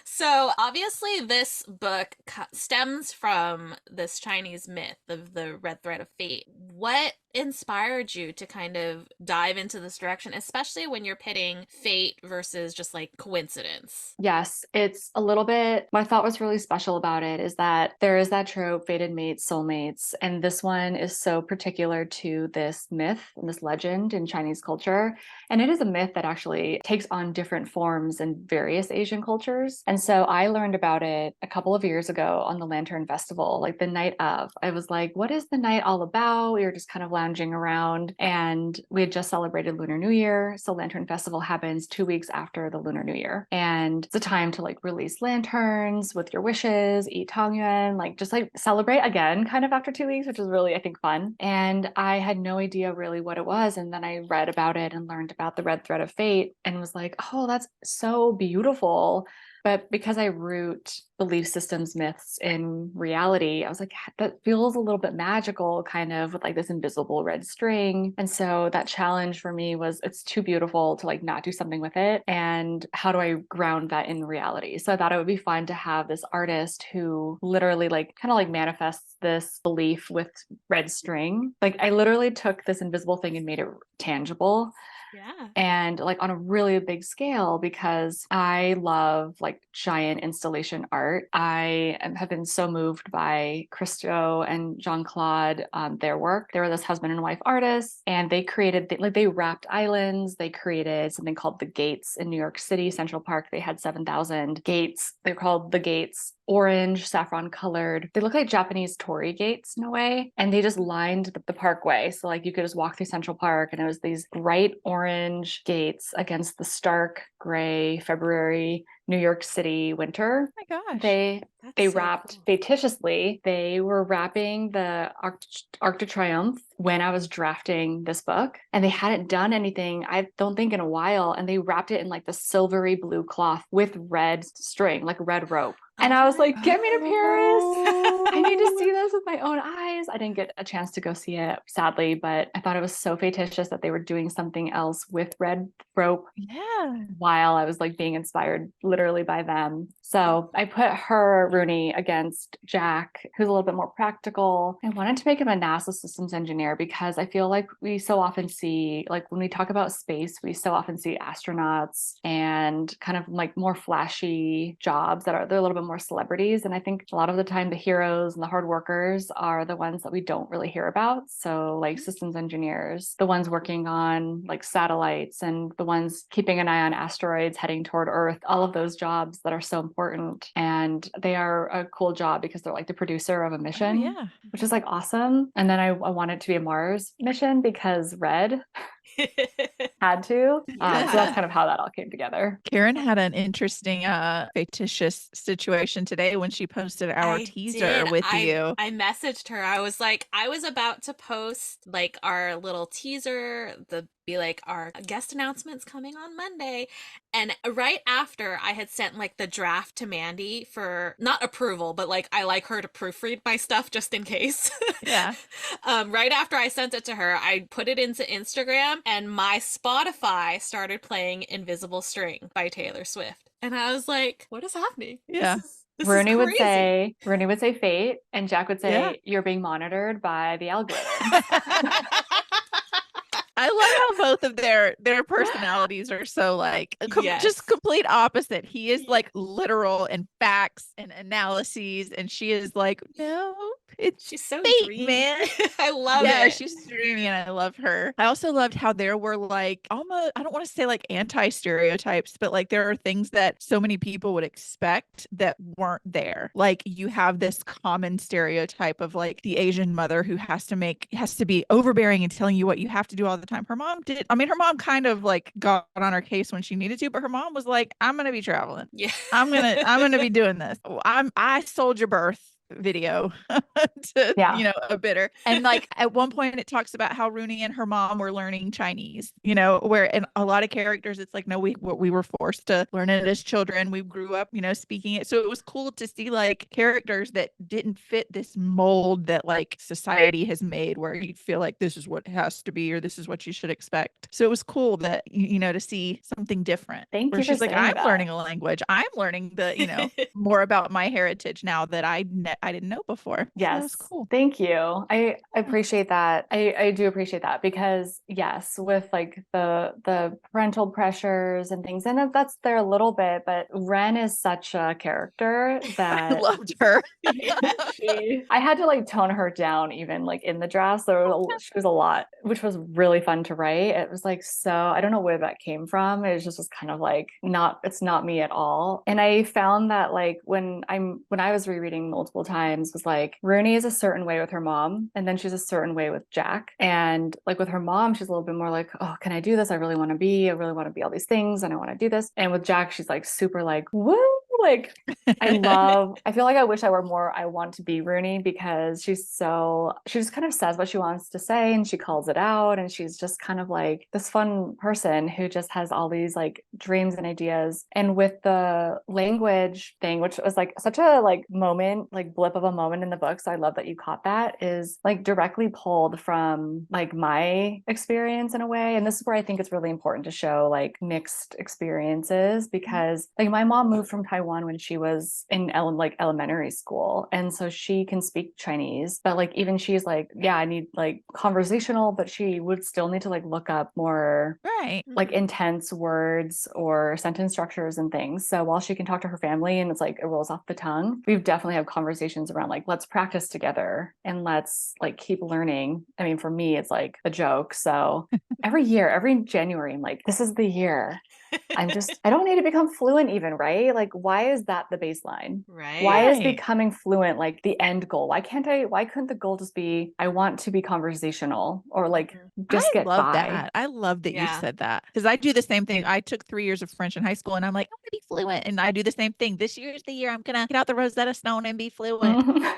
Speaker 2: So obviously this book stems from this Chinese myth of the red thread of fate. What inspired you to kind of dive into this direction, especially when you're pitting fate versus just like coincidence?
Speaker 3: Yes, it's a little bit, what I thought was really special about it is that there is that trope, fated mates, soulmates, and this one is so particular to this myth and this legend in Chinese culture. And it is a myth that actually takes on different forms in various Asian cultures. And so I learned about it a couple of years ago on the Lantern Festival, like the night of. I was like, what is the night all about? We were just kind of lounging around and we had just celebrated Lunar New Year. So Lantern Festival happens 2 weeks after the Lunar New Year. And it's a time to like release lanterns with your wishes, eat tangyuan, like just like celebrate again kind of after 2 weeks, which was really, I think, fun. And I had no idea really what it was. And then I read about it and learned about the red thread of fate and was like, oh, that's so beautiful. But because I root belief systems myths in reality, I was like, that feels a little bit magical, kind of with like this invisible red string. And so that challenge for me was it's too beautiful to like not do something with it. And how do I ground that in reality? So I thought it would be fun to have this artist who literally like kind of like manifests this belief with red string. Like I literally took this invisible thing and made it tangible.
Speaker 2: Yeah.
Speaker 3: And like on a really big scale, because I love like giant installation art. I have been so moved by Christo and Jean-Claude, their work. They were this husband and wife artists, and they created, they wrapped islands. They created something called the Gates in New York City, Central Park. They had 7,000 gates. They're called the Gates. Orange, saffron colored. They look like Japanese torii gates in a way. And they just lined the parkway. So like you could just walk through Central Park and it was these bright orange gates against the stark gray February New York City winter.
Speaker 1: Oh my gosh.
Speaker 3: They wrapped faititiously. They were wrapping the Arc de Triomphe when I was drafting this book, and they hadn't done anything, I don't think, in a while. And they wrapped it in like the silvery blue cloth with red string, like red rope. And I was like, get me to Paris. I need to see this with my own eyes. I didn't get a chance to go see it, sadly, but I thought it was so fictitious that they were doing something else with red rope.
Speaker 1: Yeah.
Speaker 3: While I was like being inspired literally by them. So I put her, Rooney, against Jack, who's a little bit more practical. I wanted to make him a NASA systems engineer because I feel like we so often see, like when we talk about space, we so often see astronauts and kind of like more flashy jobs they're a little bit more more celebrities. And I think a lot of the time the heroes and the hard workers are the ones that we don't really hear about. So like systems engineers, the ones working on like satellites and the ones keeping an eye on asteroids heading toward Earth, all of those jobs that are so important. And they are a cool job because they're like the producer of a mission, which is like awesome. And then I want it to be a Mars mission because Red had to. So that's kind of how that all came together.
Speaker 1: Karin had an interesting fictitious situation today when she posted our teaser with you.
Speaker 2: I messaged her. I was like, I was about to post like our little teaser, be like our guest announcements coming on Monday. And right after I had sent like the draft to Mandy for not approval, but like I like her to proofread my stuff just in case.
Speaker 1: Yeah.
Speaker 2: Right after I sent it to her, I put it into Instagram and my Spotify started playing Invisible String by Taylor Swift. And I was like, what is happening?
Speaker 1: Yeah.
Speaker 3: Rooney would say fate, and Jack would say, you're being monitored by the algorithm.
Speaker 1: I love how both of their personalities are so like just complete opposite. He is like literal and facts and analyses, and she is like, no, she's so fate, dreamy, man.
Speaker 2: I love it.
Speaker 1: Yeah, she's dreamy, and I love her. I also loved how there were like almost, I don't want to say like anti-stereotypes, but like there are things that so many people would expect that weren't there. Like you have this common stereotype of like the Asian mother who has to be overbearing and telling you what you have to do all the time. Her mom did. I mean, her mom kind of like got on her case when she needed to, but her mom was like, I'm going to be traveling.
Speaker 2: Yeah.
Speaker 1: I'm going to be doing this. I sold your birth video to a bidder. And like at one point it talks about how Rooney and her mom were learning Chinese, where in a lot of characters it's like, no, we were forced to learn it as children. We grew up, speaking it. So it was cool to see like characters that didn't fit this mold that like society has made where you feel like this is what it has to be or this is what you should expect. So it was cool that to see something different.
Speaker 3: Thank
Speaker 1: where
Speaker 3: you.
Speaker 1: She's
Speaker 3: for
Speaker 1: like, I'm
Speaker 3: that.
Speaker 1: learning a language. I'm learning the more about my heritage now that I didn't know before.
Speaker 3: Yes.
Speaker 1: So that was cool.
Speaker 3: Thank you. I appreciate that. I do appreciate that because yes, with like the parental pressures and things, and that's there a little bit, but Ren is such a character that
Speaker 1: I loved her.
Speaker 3: I had to like tone her down even like in the draft. So she was a lot, which was really fun to write. It was like, so I don't know where that came from. It was kind of like it's not me at all. And I found that like when I was rereading multiple times was like Rooney is a certain way with her mom and then she's a certain way with Jack, and like with her mom she's a little bit more like, oh, can I do this? I really want to be all these things and I want to do this. And with Jack she's like super like, woo, like I feel like I wish I were more I want to be Rooney because she just kind of says what she wants to say and she calls it out, and she's just kind of like this fun person who just has all these like dreams and ideas. And with the language thing, which was like such a like moment, like blip of a moment in the book, so I love that you caught that, is like directly pulled from like my experience in a way. And this is where I think it's really important to show like mixed experiences, because like my mom moved from Taiwan when she was in elementary school, and so she can speak Chinese, but like even she's like, yeah, I need like conversational, but she would still need to like look up more like intense words or sentence structures and things. So while she can talk to her family and it's like it rolls off the tongue, we definitely have conversations around like, let's practice together and let's like keep learning. I mean, for me it's like a joke. So every January I'm like, this is the year. I don't need to become fluent even, right? Like, why is that the baseline?
Speaker 2: Right.
Speaker 3: Why is becoming fluent like the end goal? Why couldn't the goal just be, I want to be conversational or like just get by?
Speaker 1: That. I love that you said that, because I do the same thing. I took 3 years of French in high school and I'm like, I'm going to be fluent. And I do the same thing. This year is the year I'm going to get out the Rosetta Stone and be fluent. Why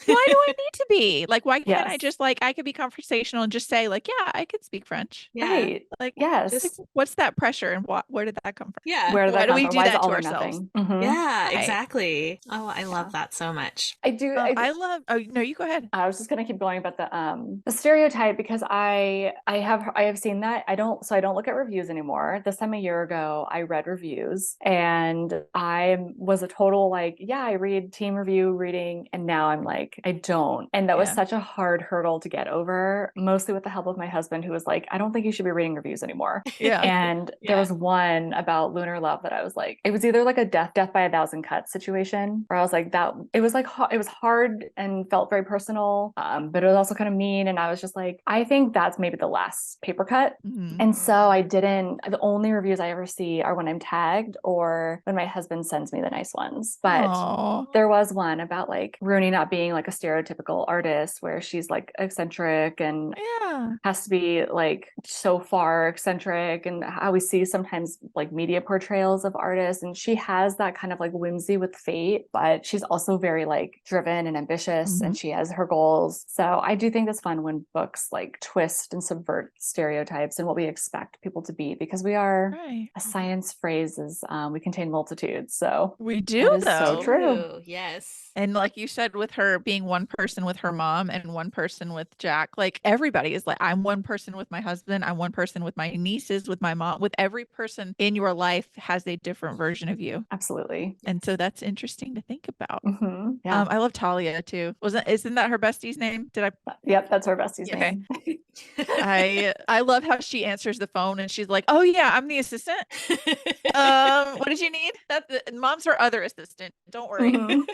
Speaker 1: do I need to be? Like, why can't I just like, I could be conversational and just say like, yeah, I could speak French.
Speaker 3: Right.
Speaker 1: Like,
Speaker 3: yes.
Speaker 1: What's that pressure and where did that come from?
Speaker 2: Yeah.
Speaker 1: Why do we do that to ourselves?
Speaker 2: Yeah, exactly. Oh, I love that so much.
Speaker 3: I do.
Speaker 1: I love. Oh no, you go ahead.
Speaker 3: I was just gonna keep going about the stereotype, because I have seen that. I don't look at reviews anymore. This time a year ago, I read reviews and I was a total like, yeah, I read team review reading, and now I'm like, I don't. And that was such a hard hurdle to get over, mostly with the help of my husband, who was like, I don't think think you should be reading reviews anymore.
Speaker 1: Yeah.
Speaker 3: And there was one about Lunar Love that I was like, it was either like a death by a thousand cuts situation where I was like, it was hard and felt very personal, but it was also kind of mean. And I was just like, I think that's maybe the last paper cut.
Speaker 1: Mm-hmm.
Speaker 3: And so the only reviews I ever see are when I'm tagged or when my husband sends me the nice ones. But
Speaker 1: Aww.
Speaker 3: there was one about like Rooney not being like a stereotypical artist where she's like eccentric and has to be like so far eccentric, and how we see sometimes like media portrayals of artists. And she has that kind of like whimsy with fate, but she's also very like driven and ambitious, and she has her goals. So I do think it's fun when books like twist and subvert stereotypes and what we expect people to be, because we are a science phrase is we contain multitudes. So
Speaker 1: we do,
Speaker 3: though. So true.
Speaker 2: Yes.
Speaker 1: And like you said, with her being one person with her mom and one person with Jack, like everybody is like, I'm one person with my husband, I'm one person with my nieces, with my mom, with every person in your life has a different version of you.
Speaker 3: Absolutely.
Speaker 1: And so that's interesting to think about.
Speaker 3: Yeah.
Speaker 1: I love Talia too. Isn't that her bestie's name?
Speaker 3: Yep, that's her bestie's name.
Speaker 1: I love how she answers the phone and she's like, oh yeah, I'm the assistant. What did you need? Mom's her other assistant. Don't worry. Don't worry.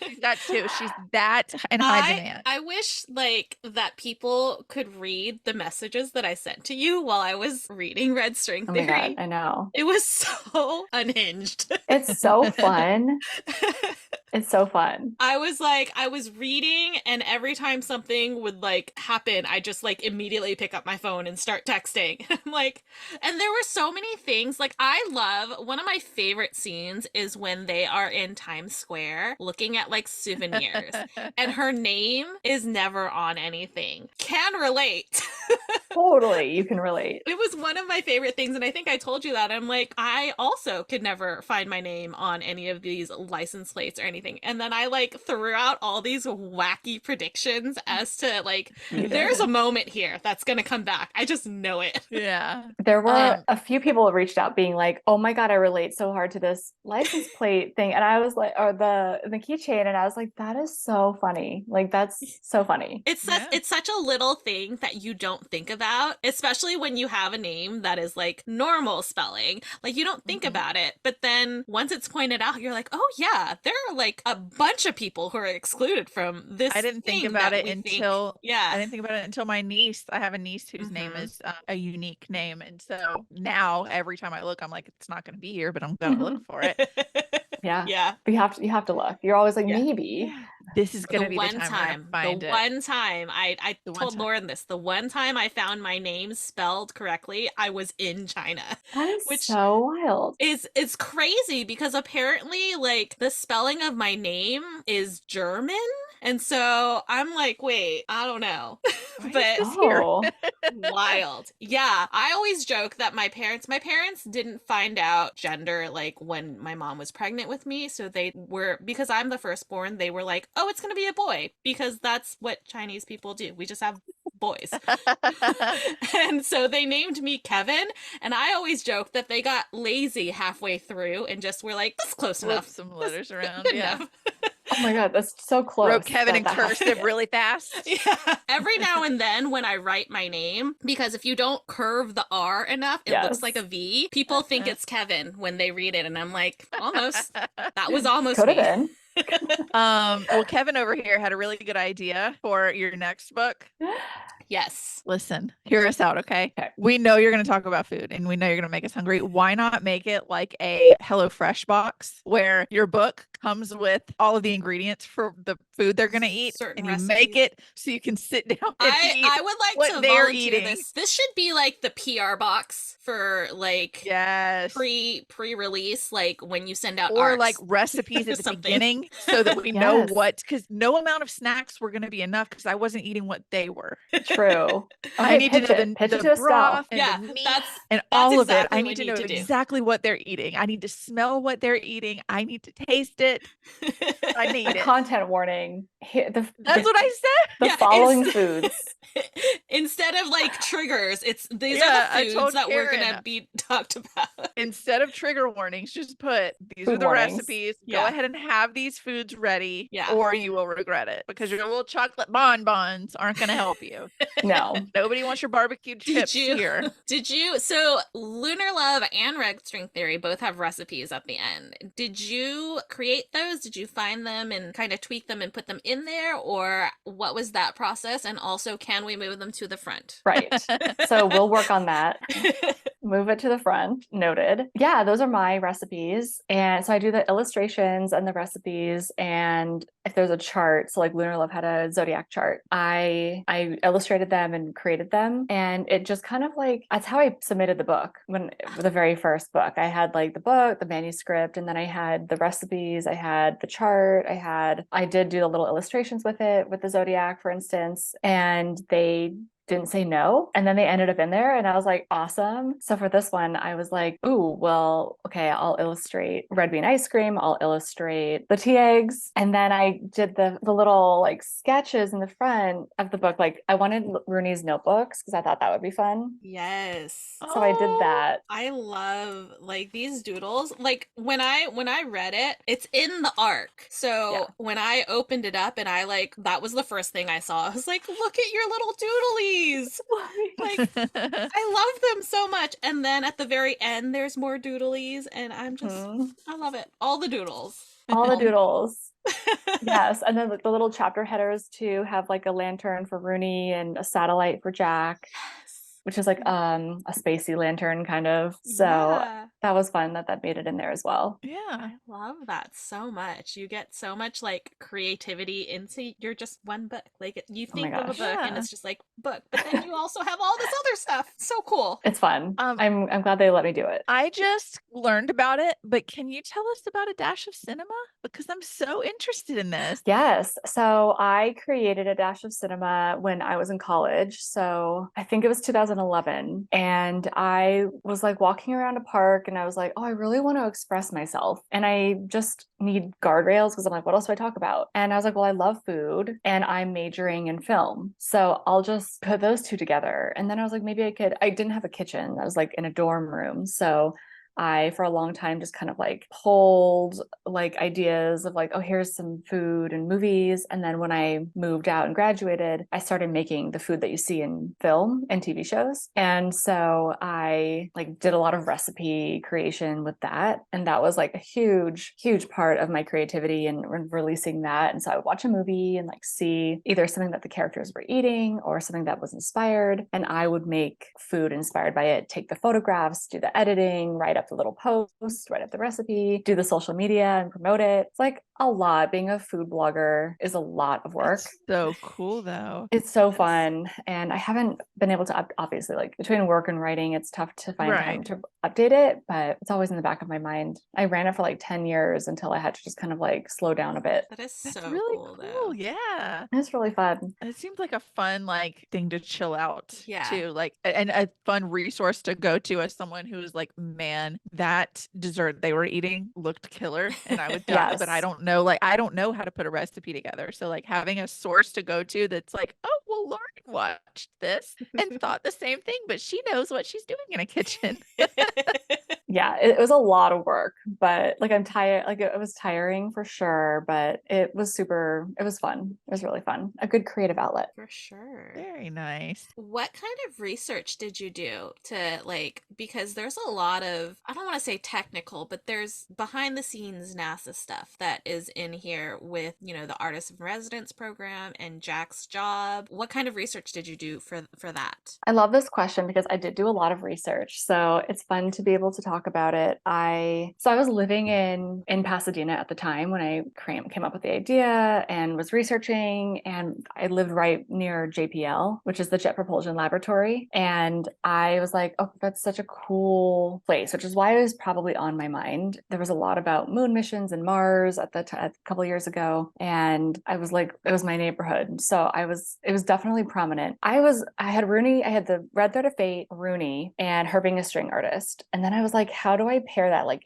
Speaker 1: She's got two. She's that in high demand.
Speaker 2: I wish like that people could read the messages that I sent to you while I was reading Red String Theory.
Speaker 3: Oh my God, I know.
Speaker 2: It was so unhinged.
Speaker 3: It's so fun. It's so fun.
Speaker 2: I was reading, and every time something would like happen, I just like immediately pick up my phone and start texting. I'm like, and there were so many things. Like, I love, one of my favorite scenes is when they are in Times Square looking at like souvenirs, and her name is never on anything. Can relate.
Speaker 3: Totally, you can relate.
Speaker 2: It was one of my favorite things, and I think I told you that. I'm like, I also could never find my name on any of these license plates or anything. And then I like threw out all these wacky predictions as to like, there's a moment here that's gonna come back. I just know it.
Speaker 1: Yeah.
Speaker 3: There were a few people who reached out being like, oh my God, I relate so hard to this license plate thing. And I was like, or the keychain, and I was like, that is so funny. Like, that's so funny.
Speaker 2: It's such a little thing that you don't think about, especially when you have a name that is like normal spelling. Like, you don't think about it, but then once it's pointed out, you're like, oh yeah, there are like a bunch of people who are excluded from this.
Speaker 1: I didn't think about it until
Speaker 2: I
Speaker 1: didn't think about it until my niece. I have a niece whose name is a unique name, and so now every time I look, I'm like, it's not going to be here, but I'm going to look for it.
Speaker 3: Yeah. But you have to look. You're always like, maybe.
Speaker 1: This is going to be the time I find it.
Speaker 2: One time I told Lauren this. The one time I found my name spelled correctly, I was in China.
Speaker 3: That is so wild.
Speaker 2: It's crazy because apparently like the spelling of my name is German. And so I'm like, wait, I don't know. But wild. Yeah. I always joke that my parents didn't find out gender like when my mom was pregnant with me. So because I'm the firstborn, they were like, oh, it's going to be a boy, because that's what Chinese people do. We just have boys. And so they named me Kevin. And I always joke that they got lazy halfway through and just were like, that's close enough.
Speaker 1: Some letters around. Yeah.
Speaker 3: Oh my God, that's so close.
Speaker 1: Wrote Kevin in cursive really fast.
Speaker 2: Yeah. Every now and then when I write my name, because if you don't curve the R enough, it looks like a V. People think it's Kevin when they read it. And I'm like, almost. That was almost
Speaker 3: Could have been.
Speaker 1: Well, Kevin over here had a really good idea for your next book.
Speaker 2: Yes.
Speaker 1: Listen, hear us out, okay? We know you're going to talk about food, and we know you're going to make us hungry. Why not make it like a HelloFresh box where your book comes with all of the ingredients for the food they're going to eat, and you make it so you can sit down and eat
Speaker 2: I would like
Speaker 1: what
Speaker 2: to
Speaker 1: they're
Speaker 2: volunteer
Speaker 1: eating.
Speaker 2: This should be like the PR box for like pre-release, like when you send out
Speaker 1: or
Speaker 2: arcs.
Speaker 1: like recipes at the beginning, so that we know what, because no amount of snacks were going to be enough, because I wasn't eating what they were.
Speaker 3: True.
Speaker 1: I need to know the broth and the meat and all of it. I need to know exactly what they're eating. I need to smell what they're eating. I need to taste it. it. I need
Speaker 3: a
Speaker 1: it.
Speaker 3: Content warning.
Speaker 1: That's what I said.
Speaker 3: The following foods.
Speaker 2: Instead of like triggers, these are the foods that we're gonna be talked about.
Speaker 1: Instead of trigger warnings, just put these
Speaker 3: Food
Speaker 1: are the
Speaker 3: warnings.
Speaker 1: recipes. Go ahead and have these foods ready, or you will regret it, because your little chocolate bonbons aren't going to help you.
Speaker 3: No.
Speaker 1: Nobody wants your barbecue chips here.
Speaker 2: So Lunar Love and Red String Theory both have recipes at the end. Did you create those? Did you find them and kind of tweak them and put them in there, or what was that process? And also, can we move them to the front?
Speaker 3: Right. So we'll work on that. Move it to the front. Noted. Yeah, those are my recipes. And so I do the illustrations and the recipes. And if there's a chart, so like Lunar Love had a zodiac chart, I illustrated them and created them. And it just kind of like, that's how I submitted the book. When the very first book, I had like the book, the manuscript, and then I had the recipes, I had the chart, I did do the little illustrations with it, with the zodiac, for instance, and they didn't say no. And then they ended up in there and I was like, awesome. So for this one, I was like, ooh, well, okay, I'll illustrate red bean ice cream. I'll illustrate the tea eggs. And then I did the little like sketches in the front of the book. Like I wanted Rooney's notebooks because I thought that would be fun.
Speaker 2: Yes.
Speaker 3: So I did that.
Speaker 2: I love like these doodles. Like when I read it, it's in the arc. So when I opened it up and that was the first thing I saw. I was like, look at your little doodlies. Like I love them so much. And then at the very end there's more doodlies and I'm just I love it. All the doodles.
Speaker 3: All the doodles. Yes. And then the little chapter headers too have like a lantern for Rooney and a satellite for Jack. Which is like a spacey lantern kind of. So that was fun that made it in there as well.
Speaker 2: Yeah. I love that so much. You get so much like creativity into your just one book. Like you think of a book and it's just like book, but then you also have all this other stuff. It's so cool.
Speaker 3: It's fun. I'm glad they let me do it.
Speaker 1: I just learned about it, but can you tell us about A Dash of Cinema? Because I'm so interested in this.
Speaker 3: Yes. So I created A Dash of Cinema when I was in college. So I think it was 2011. And I was like walking around a park and I was like, oh, I really want to express myself. And I just need guardrails because I'm like, what else do I talk about? And I was like, well, I love food and I'm majoring in film. So I'll just put those two together. And then I was like, maybe I didn't have a kitchen. I was like in a dorm room. So I, for a long time, just kind of like pulled like ideas of like, oh, here's some food and movies. And then when I moved out and graduated, I started making the food that you see in film and TV shows. And so I like did a lot of recipe creation with that. And that was like a huge, huge part of my creativity and releasing that. And so I would watch a movie and like see either something that the characters were eating or something that was inspired. And I would make food inspired by it, take the photographs, do the editing, write up the little post, write up the recipe, do the social media and promote it. It's like a lot. Being a food blogger is a lot of work.
Speaker 1: That's so cool though.
Speaker 3: It's so fun. And I haven't been able to, obviously, like between work and writing, it's tough to find time to update it, but it's always in the back of my mind. I ran it for like 10 years until I had to just kind of like slow down a bit.
Speaker 2: That's
Speaker 1: so really cool though. Yeah.
Speaker 3: It's really fun.
Speaker 1: It seems like a fun like thing to chill out too. Like and a fun resource to go to as someone who's like, man, that dessert they were eating looked killer and I would die, but I don't know how to put a recipe together. So like having a source to go to that's like, oh, well, Lauren watched this and thought the same thing, but she knows what she's doing in a kitchen.
Speaker 3: Yeah, it was a lot of work, but like I'm tired, like it was tiring for sure, but it was fun. It was really fun. A good creative outlet.
Speaker 2: For sure.
Speaker 1: Very nice.
Speaker 2: What kind of research did you do to like, because there's a lot of, I don't want to say technical, but there's behind the scenes NASA stuff that is in here with, the Artist in Residence program and Jack's job. What kind of research did you do for that?
Speaker 3: I love this question because I did do a lot of research. So it's fun to be able to talk about it. I was living in Pasadena at the time when I came up with the idea and was researching, and I lived right near JPL, which is the Jet Propulsion Laboratory. And I was like, oh, that's such a cool place, which is why it was probably on my mind. There was a lot about moon missions and Mars a couple of years ago. And I was like, it was my neighborhood. So it was definitely prominent. I had Rooney, I had the Red Thread of Fate, Rooney, and her being a string artist. And then I was like, how do I pair that? Like,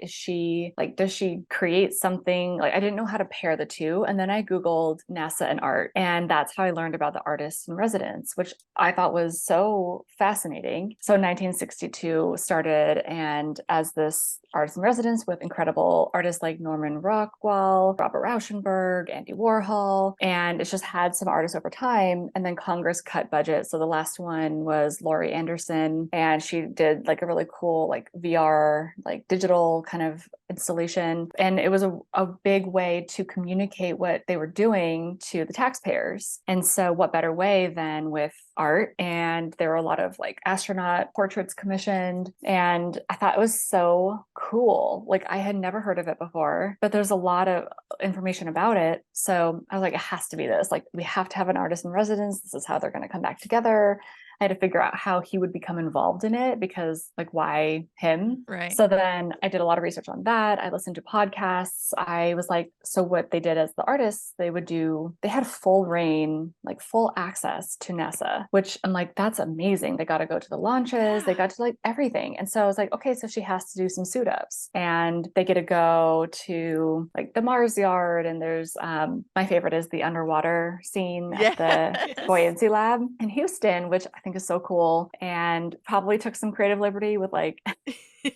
Speaker 3: does she create something? Like, I didn't know how to pair the two. And then I Googled NASA and art. And that's how I learned about the artists in residence, which I thought was so fascinating. So 1962 started, and as this artist in residence with incredible artists like Norman Rockwell, Robert Rauschenberg, Andy Warhol, and it's just had some artists over time. And then Congress cut budget. So the last one was Laurie Anderson, and she did like a really cool like VR, like digital kind of installation. And it was a big way to communicate what they were doing to the taxpayers. And so what better way than with art? And there were a lot of like astronaut portraits commissioned. And I thought it was so cool. Like I had never heard of it before, but there's a lot of information about it. So I was like, it has to be this. Like we have to have an artist in residence. This is how they're going to come back together. I had to figure out how he would become involved in it because like why him?
Speaker 1: Right.
Speaker 3: So then I did a lot of research on that. I listened to podcasts. I was like, so what they did as the artists, they had full reign, like full access to NASA, which I'm like, that's amazing. They got to go to the launches. They got to like everything. And so I was like, okay, so she has to do some suit ups and they get to go to like the Mars yard. And there's, my favorite is the underwater scene at the buoyancy lab in Houston, which I think is so cool, and probably took some creative liberty with like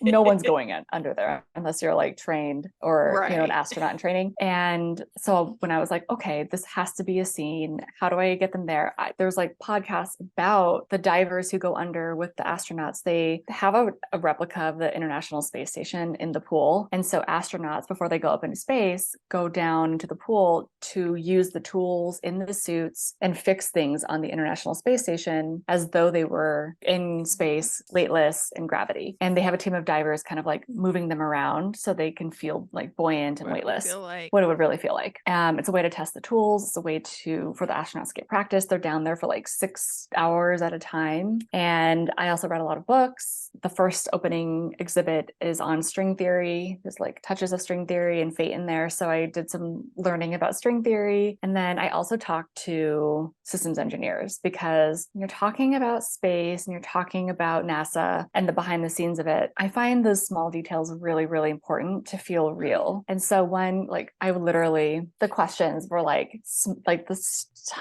Speaker 3: no one's going in under there unless you're like trained or an astronaut in training. And so when I was like, okay, this has to be a scene, how do I get them there? There's like podcasts about the divers who go under with the astronauts. They have a replica of the International Space Station in the pool, and so astronauts before they go up into space go down into the pool to use the tools in the suits and fix things on the International Space Station as though they were in space, weightless, in gravity. And they have a team of divers kind of like moving them around so they can feel like buoyant and weightless. What it would really feel like. It's a way to test the tools. It's a way for the astronauts to get practice. They're down there for like 6 hours at a time. And I also read a lot of books. The first opening exhibit is on string theory. There's like touches of string theory and fate in there. So I did some learning about string theory. And then I also talked to systems engineers because you're talking about space and you're talking about NASA and the behind the scenes of it. I find those small details really, really important to feel real. And so the questions were like the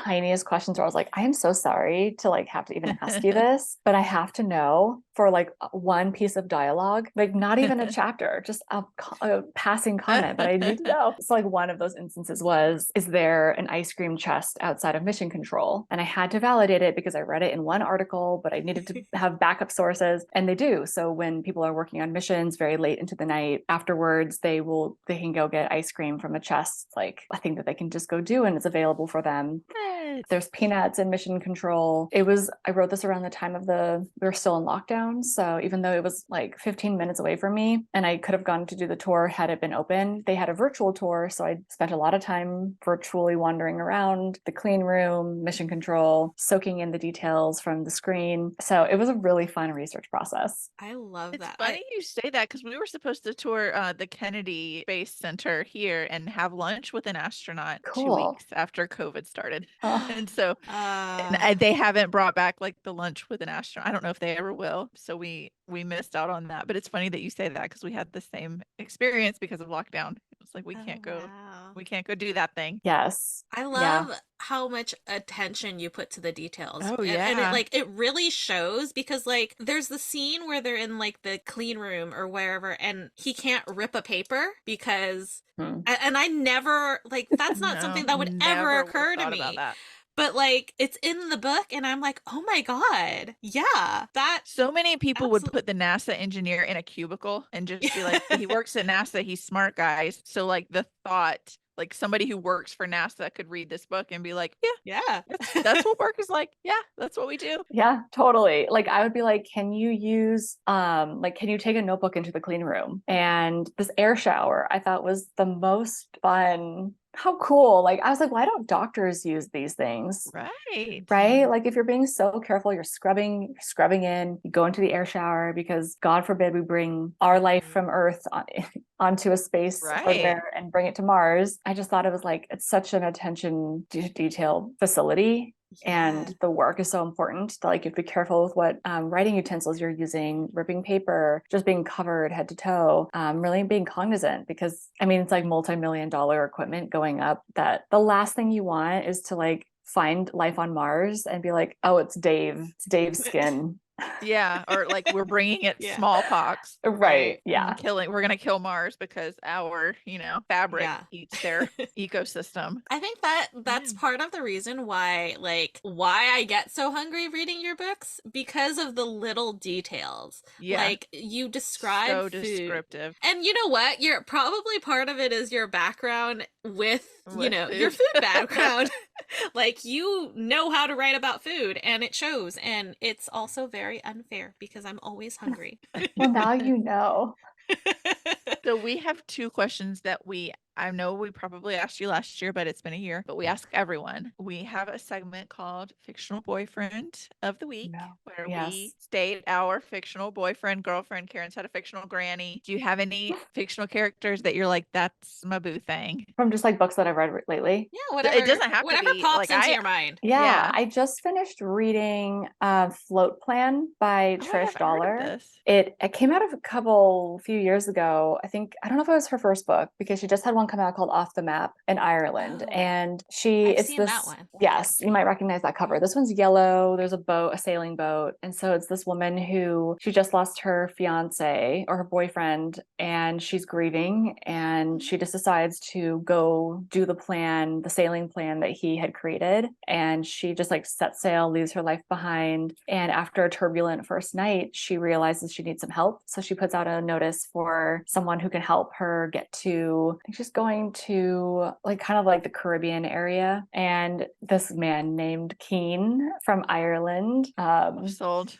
Speaker 3: tiniest questions where I was like, I am so sorry to like have to even ask you this, but I have to know for like one piece of dialogue, like not even a chapter, just a passing comment, but I need to know. So like one of those instances was, is there an ice cream chest outside of mission control? And I had to validate it because I read it in one article, but I needed to have backup sources, and they do. So when people are working on missions very late into the night, afterwards they can go get ice cream from a chest, like a thing that they can just go do, and it's available for them. There's peanuts in mission control. I wrote this around the time we were still in lockdown. So even though it was like 15 minutes away from me and I could have gone to do the tour had it been open, they had a virtual tour. So I spent a lot of time virtually wandering around the clean room, mission control, soaking in the details from the screen. So it was a really fun research process.
Speaker 2: I love that.
Speaker 1: It's funny you say that because we were supposed to tour the Kennedy Space Center here and have lunch with an astronaut 2 weeks after COVID started. And so and they haven't brought back like the lunch with an astronaut. I don't know if they ever will. So we missed out on that. But it's funny that you say that because we had the same experience because of lockdown. It's like we can't go do that thing.
Speaker 3: Yes.
Speaker 2: I love how much attention you put to the details. And it really shows because like there's the scene where they're in like the clean room or wherever and he can't rip a paper because and I never like that's not something that would ever occur to me. But like it's in the book and I'm like, oh my God. Yeah.
Speaker 1: So many people would put the NASA engineer in a cubicle and just be like, he works at NASA, he's smart, guys. So like the thought, like somebody who works for NASA could read this book and be like, that's what work is like. Yeah, that's what we do.
Speaker 3: Yeah, totally. Like I would be like, can you take a notebook into the clean room? And this air shower I thought was the most fun. How cool. Like I was like, why don't doctors use these things? Right. Like if you're being so careful, you're scrubbing in, you go into the air shower because God forbid we bring our life from Earth onto a space there and bring it to Mars. I just thought it was like, it's such an attention to detail facility. And the work is so important. Like, you have to be careful with what writing utensils you're using, ripping paper, just being covered head to toe, really being cognizant, because I mean, it's like multi-million-dollar equipment going up, that the last thing you want is to like find life on Mars and be like, oh, it's Dave's skin.
Speaker 1: Yeah, or like we're bringing it smallpox.
Speaker 3: Right. Yeah.
Speaker 1: We're going to kill Mars because our, fabric eats their ecosystem.
Speaker 2: I think that's part of the reason why I get so hungry reading your books, because of the little details. Yeah. Like, you describe
Speaker 1: so
Speaker 2: food.
Speaker 1: Descriptive.
Speaker 2: And you know what? You're probably part of it is your background with food. Your food background. Like, you know how to write about food, and it shows. And it's also very unfair because I'm always hungry.
Speaker 3: Well, now you know.
Speaker 1: So we have 2 questions that I know we probably asked you last year, but it's been a year, but we ask everyone. We have a segment called Fictional Boyfriend of the Week, where we state our fictional boyfriend, girlfriend. Karen's had a fictional granny. Do you have any fictional characters that you're like, that's my boo thing?
Speaker 3: From just like books that I've read lately?
Speaker 2: Yeah, whatever.
Speaker 1: It doesn't have
Speaker 2: whatever
Speaker 1: to be.
Speaker 2: Pops into your mind.
Speaker 3: Yeah, I just finished reading Float Plan by Trish Dollar. It came out a few years ago. I don't know if it was her first book, because she just had one come out called Off the Map in Ireland. And
Speaker 2: I've seen that one.
Speaker 3: Yes, you might recognize that cover. This one's yellow. There's a sailing boat. And so it's this woman who, she just lost her fiance or her boyfriend, and she's grieving, and she just decides to go do the sailing plan that he had created. And she just like sets sail, leaves her life behind. And after a turbulent first night, she realizes she needs some help. So she puts out a notice for someone who can help her get to, I think she's going to like kind of like the Caribbean area. And this man named Keen from Ireland.
Speaker 1: Sold.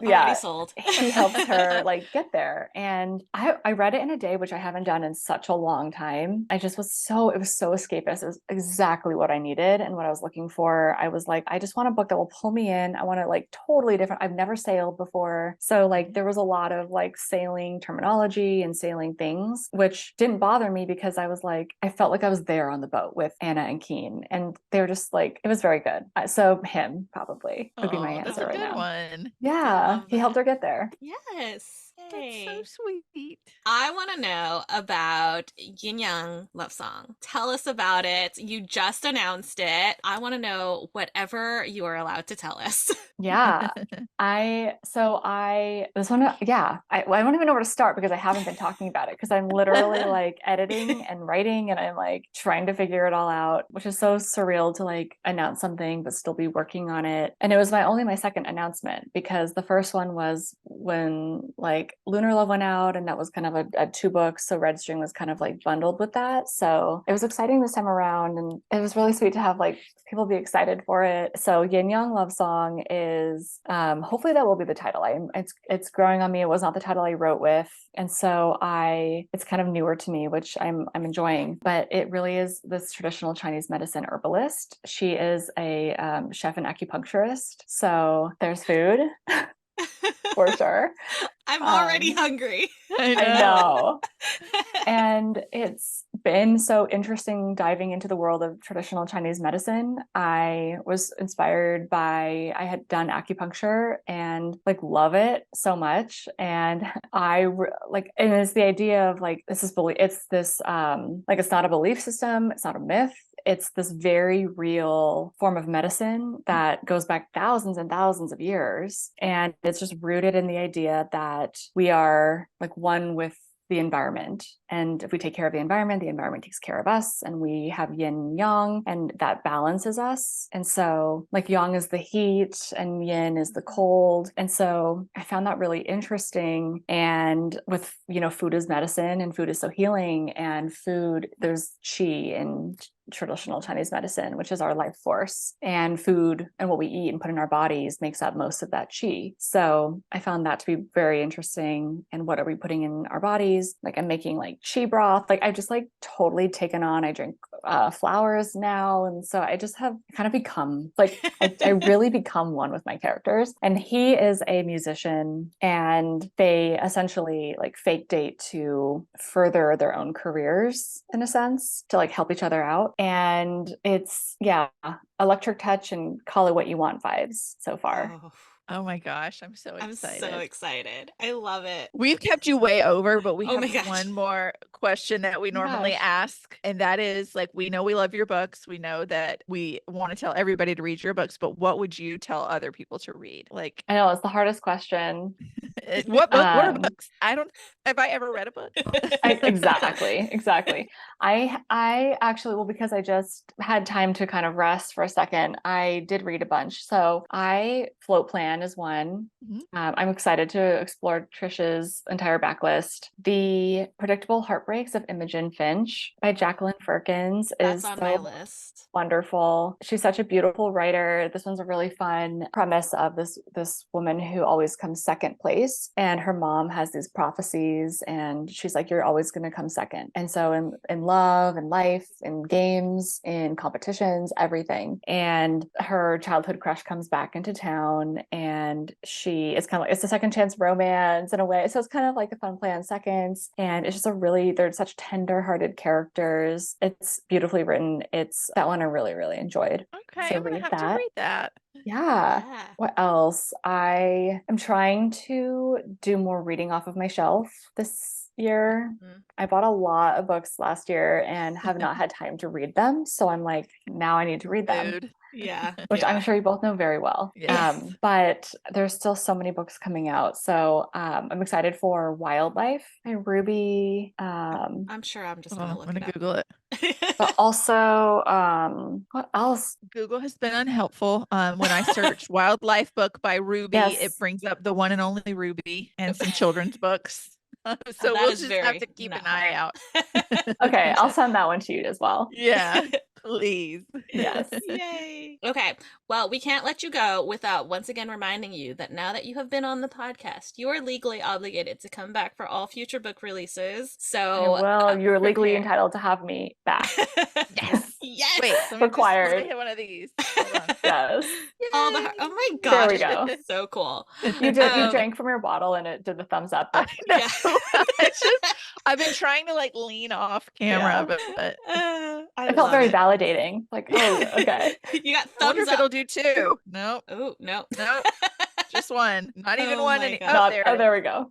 Speaker 2: Already sold.
Speaker 3: He helps her like get there. And I read it in a day, which I haven't done in such a long time. It was so escapist. It was exactly what I needed and what I was looking for. I was like, I just want a book that will pull me in. I want to like totally different. I've never sailed before. So like there was a lot of like sailing terminology and sailing things, which didn't bother me, because I was like, I felt like I was there on the boat with Anna and Keen, and they were just like, it was very good. So him probably would be my answer right now.
Speaker 1: One.
Speaker 3: Yeah. He helped her get there.
Speaker 2: Yes.
Speaker 1: That's so sweet.
Speaker 2: I want to know about Yin Yang Love Song. Tell us about it. You just announced it. I want to know whatever you are allowed to tell us.
Speaker 3: Yeah. I don't even know where to start, because I haven't been talking about it, because I'm literally like editing and writing, and I'm like trying to figure it all out, which is so surreal to like announce something but still be working on it. And it was only my second announcement, because the first one was when like Lunar Love went out, and that was kind of a 2 books. So Red String was kind of like bundled with that. So it was exciting this time around, and it was really sweet to have like people be excited for it. So Yin Yang Love Song is hopefully that will be the title. It's growing on me. It was not the title I wrote with. And so it's kind of newer to me, which I'm enjoying, but it really is this traditional Chinese medicine herbalist. She is a chef and acupuncturist. So there's food. For sure.
Speaker 2: I'm already hungry.
Speaker 3: I know. And it's been so interesting diving into the world of traditional Chinese medicine. I was inspired by, I had done acupuncture and like love it so much. And and it's the idea of like, it's not a belief system. It's not a myth. It's this very real form of medicine that goes back thousands and thousands of years. And it's just rooted in the idea that we are like one with the environment. And if we take care of the environment takes care of us, and we have yin and yang, and that balances us. And so like yang is the heat and yin is the cold. And so I found that really interesting. And with, food is medicine and food is so healing, and there's qi in traditional Chinese medicine, which is our life force, and food and what we eat and put in our bodies makes up most of that qi. So I found that to be very interesting. And what are we putting in our bodies? Like I'm making like qi broth. Like I've just like totally taken on, I drink flowers now. And so I just have kind of become like, I really become one with my characters. And he is a musician, and they essentially like fake date to further their own careers in a sense, to like help each other out. And it's, yeah, electric touch and call it what you want vibes so far.
Speaker 1: Oh my gosh, I'm so excited.
Speaker 2: I'm so excited. I love it.
Speaker 1: We've kept you way over, but we
Speaker 2: Oh my
Speaker 1: have
Speaker 2: gosh.
Speaker 1: one more question that we normally ask. And that is like, we know we love your books. We know that we want to tell everybody to read your books, but what would you tell other people to read? Like,
Speaker 3: I know it's the hardest question.
Speaker 1: What book? What are books? Have I ever read a book?
Speaker 3: Exactly. I actually, well, because I just had time to kind of rest for a second, I did read a bunch. So Float Plan is one.
Speaker 1: Mhm.
Speaker 3: I'm excited to explore Trish's entire backlist. The Predictable Heartbreaks of Imogen Finch by Jacqueline Firkins
Speaker 2: That's
Speaker 3: is
Speaker 2: on
Speaker 3: so
Speaker 2: my list.
Speaker 3: wonderful. She's such a beautiful writer. This one's a really fun premise of this woman who always comes second place, and her mom has these prophecies, and she's like, you're always going to come second. And so in love and life, in games, in competitions, everything. And her childhood crush comes back into town, and it's kind of like, it's a second chance romance in a way. So it's kind of like a fun play on seconds. And it's just they're such tender-hearted characters. It's beautifully written. It's that one I really, really enjoyed.
Speaker 1: Okay,
Speaker 3: So
Speaker 1: I'm gonna have to read that.
Speaker 3: Yeah. What else? I am trying to do more reading off of my shelf this year. I bought a lot of books last year and have not had time to read them. So I'm like, now I need to read them.
Speaker 2: Yeah.
Speaker 3: Which I'm sure you both know very well.
Speaker 1: Yes.
Speaker 3: But there's still so many books coming out. So I'm excited for Wildlife by Ruby.
Speaker 2: I'm sure I'm just gonna look it up.
Speaker 1: Google it.
Speaker 3: But also, what else?
Speaker 1: Google has been unhelpful. When I search Wildlife book by Ruby, it brings up the one and only Ruby and some children's books. So we'll just have to keep an eye out.
Speaker 3: Okay, I'll send that one to you as well.
Speaker 1: Yeah, please.
Speaker 3: Yes.
Speaker 2: Yay. Okay. Well, we can't let you go without once again reminding you that now that you have been on the podcast, you are legally obligated to come back for all future book releases. So,
Speaker 3: you're legally entitled to have me back.
Speaker 2: Yes. Yes.
Speaker 1: Wait,
Speaker 3: required.
Speaker 1: Let me hit one of these.
Speaker 3: Yes.
Speaker 2: Oh my gosh.
Speaker 3: There we go.
Speaker 2: So cool.
Speaker 3: You drank from your bottle and it did the thumbs up.
Speaker 1: I know. I've been trying to like lean off camera, but
Speaker 3: I felt very validating. Like, oh, okay.
Speaker 2: You got thumbs
Speaker 1: I wonder
Speaker 2: up.
Speaker 1: if it'll do two. Nope.
Speaker 2: Oh, no.
Speaker 1: Nope. Just one. Not even one.
Speaker 3: There we go.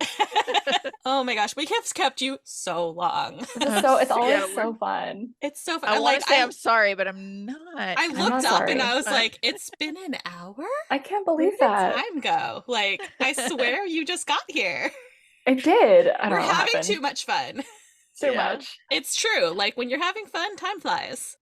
Speaker 2: Oh my gosh, we have kept you so long.
Speaker 3: It's always so fun.
Speaker 2: It's so fun.
Speaker 1: I want to say I'm sorry, but I'm not.
Speaker 2: I looked up and I was like, it's been an hour?
Speaker 3: I can't believe that.
Speaker 2: Where did time go? Like, I swear you just got here.
Speaker 3: It did.
Speaker 2: We're having too much fun.
Speaker 3: Too much.
Speaker 2: It's true. Like, when you're having fun, time flies.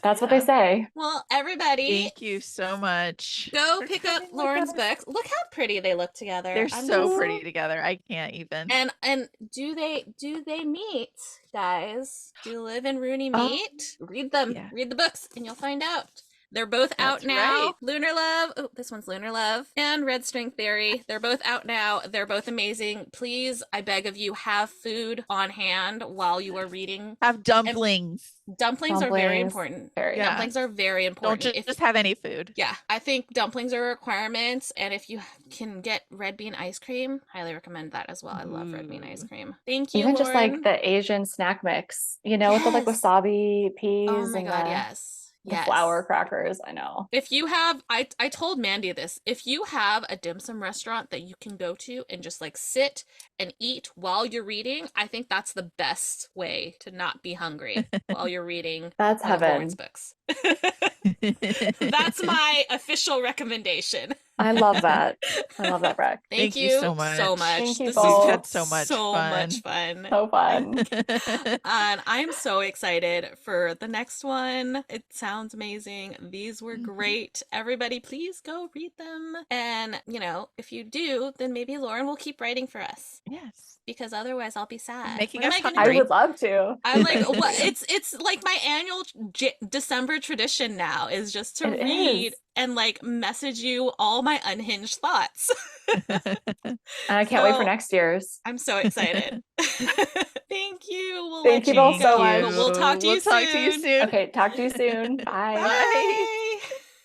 Speaker 3: That's what they say.
Speaker 2: Well, everybody,
Speaker 1: thank you so much.
Speaker 2: Go pick up Lauren's books. Look how pretty they look together.
Speaker 1: They're so pretty together. I can't even.
Speaker 2: And do they meet, guys? Do Liv and Rooney meet? Read them. Yeah. Read the books, and you'll find out. They're both out now. Right. Lunar Love. Oh, this one's Lunar Love. And Red String Theory. They're both out now. They're both amazing. Please, I beg of you, have food on hand while you are reading.
Speaker 1: Have dumplings.
Speaker 2: Dumplings are very important. Dumplings are very important.
Speaker 1: Don't just have any food.
Speaker 2: Yeah. I think dumplings are a requirement. And if you can get red bean ice cream, highly recommend that as well. I love red bean ice cream. Thank you,
Speaker 3: Even
Speaker 2: Lauren.
Speaker 3: just like the Asian snack mix, with the like wasabi peas.
Speaker 2: Oh my God,
Speaker 3: yes. The flour crackers. I know.
Speaker 2: If you have, I told Mandy this, if you have a dim sum restaurant that you can go to and just like sit and eat while you're reading, I think that's the best way to not be hungry while you're reading.
Speaker 3: That's heaven.
Speaker 2: Lauren's books. That's my official recommendation.
Speaker 3: I love that. I love that, Breck.
Speaker 2: Thank you so much.
Speaker 3: Thank you
Speaker 2: This
Speaker 3: both.
Speaker 1: We've had so much fun.
Speaker 3: So fun.
Speaker 2: And I'm so excited for the next one. It sounds amazing. These were great. Everybody, please go read them. And, if you do, then maybe Lauren will keep writing for us.
Speaker 1: Yes.
Speaker 2: Because otherwise I'll be sad.
Speaker 1: Making us hungry.
Speaker 3: I would love to.
Speaker 2: I'm like, what? It's like my annual December tradition now is just to read and like message you all my unhinged thoughts.
Speaker 3: And I can't wait for next year's.
Speaker 2: I'm so excited. Thank you. We'll
Speaker 3: Thank you both so much.
Speaker 2: But we'll talk to you soon.
Speaker 3: Okay, talk to you soon. Bye.
Speaker 2: Bye.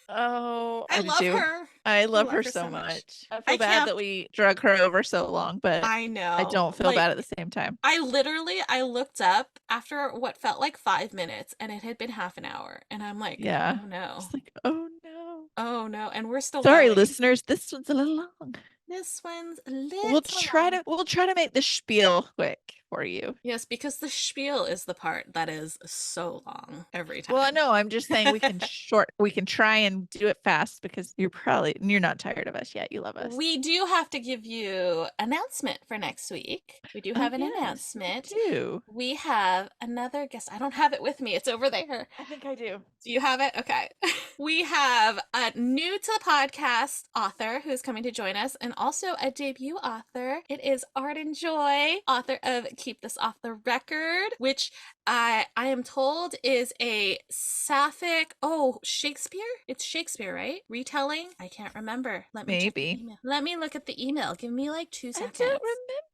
Speaker 1: Oh,
Speaker 2: I love her.
Speaker 1: I love her so much. I feel bad that we drug her over so long, but
Speaker 2: I know.
Speaker 1: I don't feel bad at the same time.
Speaker 2: I looked up after what felt like 5 minutes and it had been half an hour. And I'm like,
Speaker 1: yeah.
Speaker 2: Oh no.
Speaker 1: It's like, oh no.
Speaker 2: Oh no. And we're still
Speaker 1: sorry,
Speaker 2: going.
Speaker 1: Listeners. This one's a little long.
Speaker 2: This one's a little
Speaker 1: We'll try to make the spiel quick for you.
Speaker 2: Yes, because the spiel is the part that is so long every time.
Speaker 1: Well, no, I'm just saying we can try and do it fast because you're not tired of us yet. You love us.
Speaker 2: We do have to give you announcement for next week. We do have an announcement.
Speaker 1: We do.
Speaker 2: We have another guest. I don't have it with me. It's over there.
Speaker 1: I think I do.
Speaker 2: Do you have it? Okay. We have a new to the podcast author who's coming to join us, and also a debut author. It is Arden Joy, author of Keep This Off the Record, which I am told is a sapphic. Oh, Shakespeare? It's Shakespeare, right? Retelling? I can't remember. Let me look at the email. Give me like 2 seconds.
Speaker 1: I don't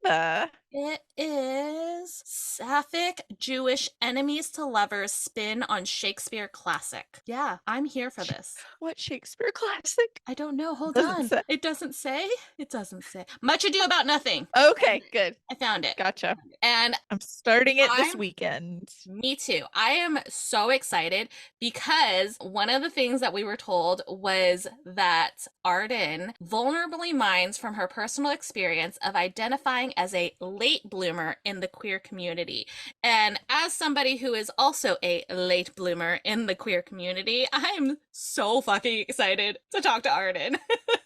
Speaker 1: remember.
Speaker 2: It is sapphic Jewish enemies to lovers spin on Shakespeare classic. Yeah, I'm here for this.
Speaker 1: What Shakespeare classic?
Speaker 2: I don't know. Hold on. It doesn't say. It doesn't say. Much Ado About Nothing.
Speaker 1: Okay, good.
Speaker 2: I found it.
Speaker 1: Gotcha.
Speaker 2: And
Speaker 1: I'm starting it this weekend.
Speaker 2: Me too. I am so excited because one of the things that we were told was that Arden vulnerably mines from her personal experience of identifying as a late bloomer in the queer community. And as somebody who is also a late bloomer in the queer community, I'm so fucking excited to talk to Arden.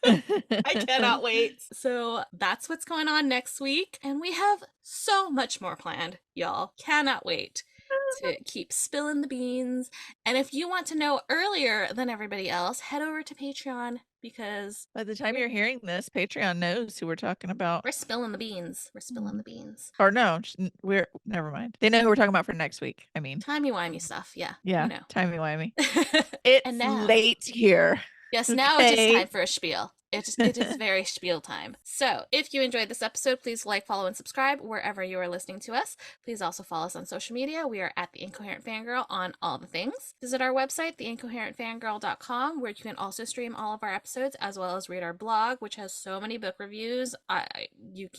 Speaker 2: I cannot wait. So that's what's going on next week. And we have so much more planned, y'all. Cannot wait to keep spilling the beans. And if you want to know earlier than everybody else, head over to Patreon, because
Speaker 1: by the time you're hearing this, Patreon knows who we're talking about.
Speaker 2: We're spilling the beans. We're spilling the beans.
Speaker 1: Or no, never mind. They know who we're talking about for next week. I mean,
Speaker 2: timey-wimey stuff. Yeah.
Speaker 1: Yeah.
Speaker 2: You know.
Speaker 1: Timey-wimey. It's late here.
Speaker 2: Yes, now it is time for a spiel. It is very spiel time. So if you enjoyed this episode, please like, follow, and subscribe wherever you are listening to us. Please also follow us on social media. We are at The Incoherent Fangirl on all the things. Visit our website, theincoherentfangirl.com, where you can also stream all of our episodes, as well as read our blog, which has so many book reviews. You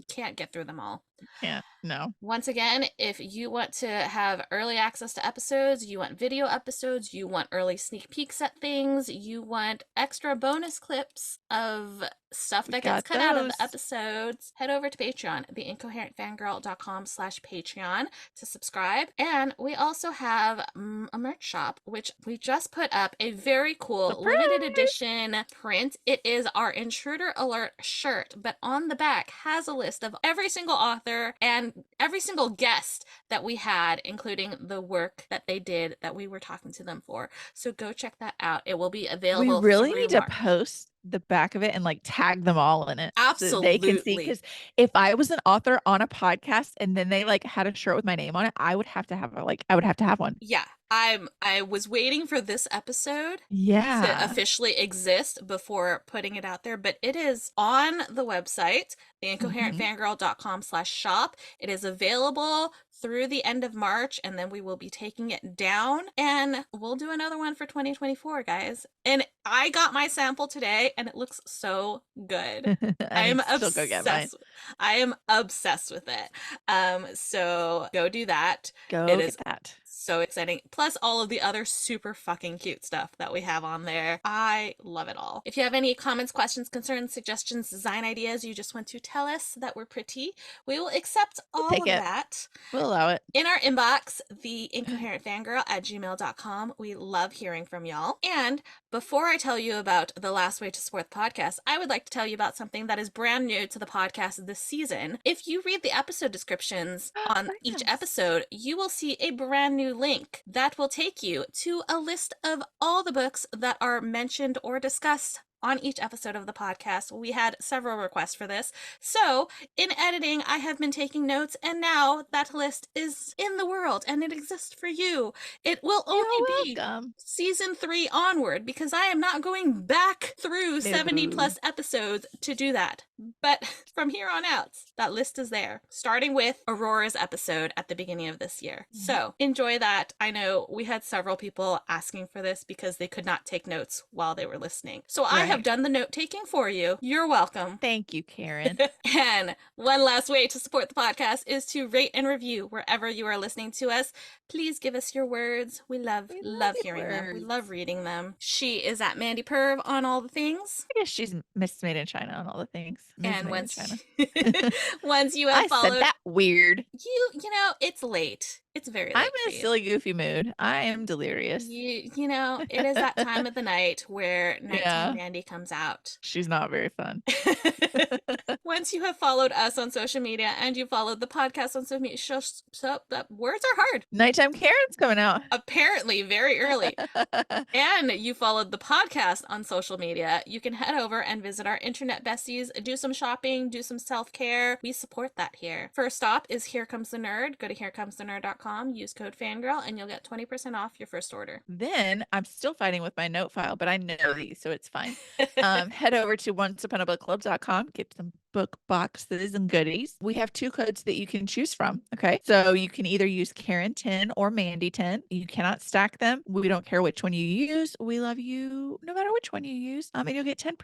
Speaker 2: can't get through them all.
Speaker 1: Yeah, no.
Speaker 2: Once again, if you want to have early access to episodes, you want video episodes, you want early sneak peeks at things, you want extra bonus clips of stuff that gets cut out of the episodes, head over to Patreon, theincoherentfangirl.com/Patreon to subscribe. And we also have a merch shop, which we just put up a very cool limited edition print. It is our Intruder Alert shirt, but on the back has a list of every single author and every single guest that we had, including the work that they did that we were talking to them for. So go check that out. It will be available.
Speaker 1: We really need to post the back of it and like tag them all in it.
Speaker 2: Absolutely.
Speaker 1: So they can see, because if I was an author on a podcast and then they like had a shirt with my name on it, I would have to have one.
Speaker 2: Yeah. I was waiting for this episode
Speaker 1: to
Speaker 2: officially exist before putting it out there, but it is on the website, theincoherentfangirl.com/shop. It is available through the end of March, and then we will be taking it down, and we'll do another one for 2024, guys. And I got my sample today, and it looks so good. I am obsessed. I am obsessed with it. So go do that.
Speaker 1: Get that.
Speaker 2: So exciting. Plus all of the other super fucking cute stuff that we have on there. I love it all. If you have any comments, questions, concerns, suggestions, design ideas, you just want to tell us that we're pretty, we will accept all of that.
Speaker 1: We'll allow it.
Speaker 2: In our inbox, theincoherentfangirl@gmail.com. We love hearing from y'all. And before I tell you about the last way to support the podcast, I would like to tell you about something that is brand new to the podcast this season. If you read the episode descriptions on each episode, you will see a brand new link that will take you to a list of all the books that are mentioned or discussed on each episode of the podcast. We had several requests for this. So in editing, I have been taking notes, and now that list is in the world and it exists for you. It will only be season 3 onward, because I am not going back through 70 plus episodes to do that. But from here on out, that list is there, starting with Aurora's episode at the beginning of this year. So enjoy that. I know we had several people asking for this because they could not take notes while they were listening. So I have done the note taking for you. You're welcome.
Speaker 1: Thank you, Karin.
Speaker 2: And one last way to support the podcast is to rate and review wherever you are listening to us. Please give us your words. We love hearing them. We love reading them. She is at Mandy Perv on all the things.
Speaker 1: I guess she's Miss Made in China on all the things.
Speaker 2: And once you have followed,
Speaker 1: said that weird.
Speaker 2: You know, it's late. It's very late.
Speaker 1: I'm in a silly, goofy mood. I am delirious.
Speaker 2: You know, it is that time of the night where Nighttime Mandy comes out.
Speaker 1: She's not very fun.
Speaker 2: Once you have followed us on social media and you followed the podcast on social media, words are hard.
Speaker 1: Nighttime Karen's coming out.
Speaker 2: Apparently, very early. And you followed the podcast on social media, you can head over and visit our internet besties, do some shopping, do some self-care. We support that here. First stop is Here Comes the Nerd. Go to herecomesthenerd.com, use code fangirl, and you'll get 20% off your first order.
Speaker 1: Then I'm still fighting with my note file, but I know these, so it's fine. Head over to onceuponabookclub.com, get some book boxes and goodies. We have 2 codes that you can choose from. Okay. So you can either use Karin 10 or Mandy 10. You cannot stack them. We don't care which one you use. We love you no matter which one you use. And you'll get 10%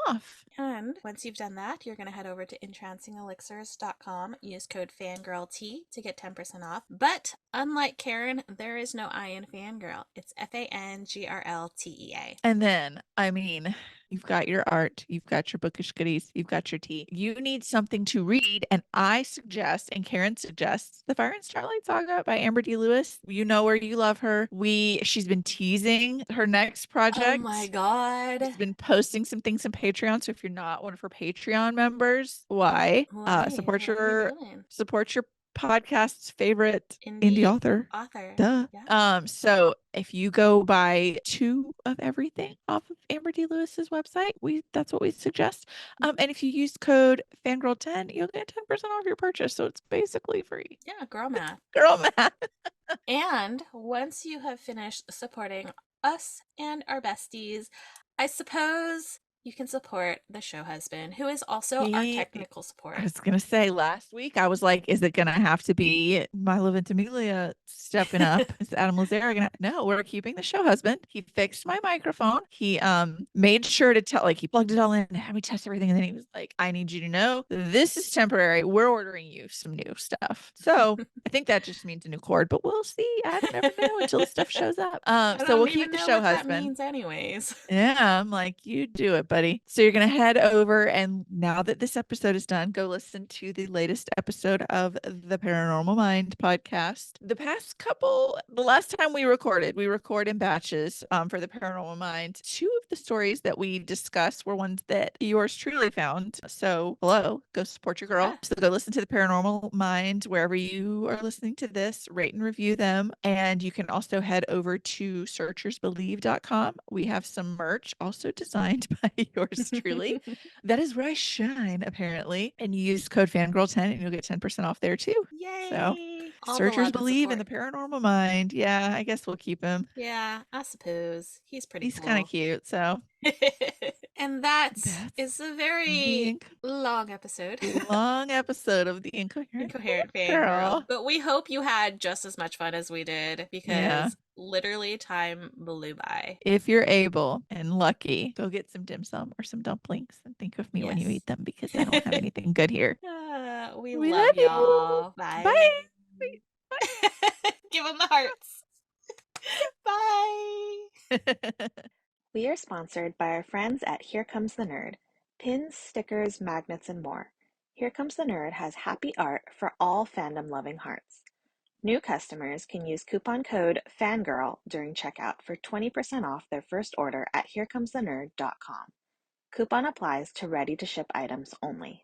Speaker 1: off.
Speaker 2: And once you've done that, you're going to head over to entrancingelixirs.com, use code fangirlt to get 10% off. But unlike Karin, there is no I in fangirl. It's FANGRLTEA.
Speaker 1: And then, you've got your art, you've got your bookish goodies, you've got your tea. You need something to read, and I suggest, and Karin suggests, The Fire and Starlight Saga by Amber D. Lewis. You know her, you love her. She's been teasing her next project.
Speaker 2: Oh my God.
Speaker 1: She's been posting some things on Patreon. So if you're not one of her Patreon members, support your podcast's favorite indie author. Duh. Yeah. So if you go buy 2 of everything off of Amber D. Lewis's website, that's what we suggest. And if you use code fangirl10, you'll get 10% off your purchase. So it's basically free.
Speaker 2: Yeah, girl math.
Speaker 1: Girl math.
Speaker 2: And once you have finished supporting us and our besties, I suppose you can support the show husband, who is also our technical support.
Speaker 1: I was going to say, last week, I was like, is it going to have to be Milo Ventimiglia stepping up? Is Adam Lazara going to? No, we're keeping the show husband. He fixed my microphone. He made sure to tell, he plugged it all in and had me test everything. And then he was like, I need you to know this is temporary. We're ordering you some new stuff. So I think that just means a new cord, but we'll see. I don't ever know until the stuff shows up. So we'll keep the show husband.
Speaker 2: That means anyways.
Speaker 1: Yeah, I'm like, you do it, buddy. So you're going to head over, and now that this episode is done, go listen to the latest episode of the Paranormal Mind podcast. The last time we record in batches for the Paranormal Mind. 2 of the stories that we discussed were ones that yours truly found. So hello, go support your girl. Yeah. So go listen to the Paranormal Mind wherever you are listening to this, rate and review them. And you can also head over to searchersbelieve.com. We have some merch also designed by yours truly. That is where I shine, apparently. And you use code fangirl10 and you'll get 10% off there too.
Speaker 2: Yay!
Speaker 1: So searchers believe in the paranormal mind. Yeah, I guess we'll keep him.
Speaker 2: Yeah, I suppose. He's pretty
Speaker 1: cool. Kind of cute, so.
Speaker 2: And that's a very long episode.
Speaker 1: Long episode of the Incoherent
Speaker 2: Fangirl. But we hope you had just as much fun as we did, because literally time blew by.
Speaker 1: If you're able and lucky, go get some dim sum or some dumplings and think of me when you eat them, because I don't have anything good here.
Speaker 2: We love y'all. Bye.
Speaker 1: Bye.
Speaker 2: Give them the hearts. Bye.
Speaker 4: We are sponsored by our friends at Here Comes the Nerd. Pins, stickers, magnets, and more. Here Comes the Nerd has happy art for all fandom-loving hearts. New customers can use coupon code FANGIRL during checkout for 20% off their first order at herecomesthenerd.com. Coupon applies to ready-to-ship items only.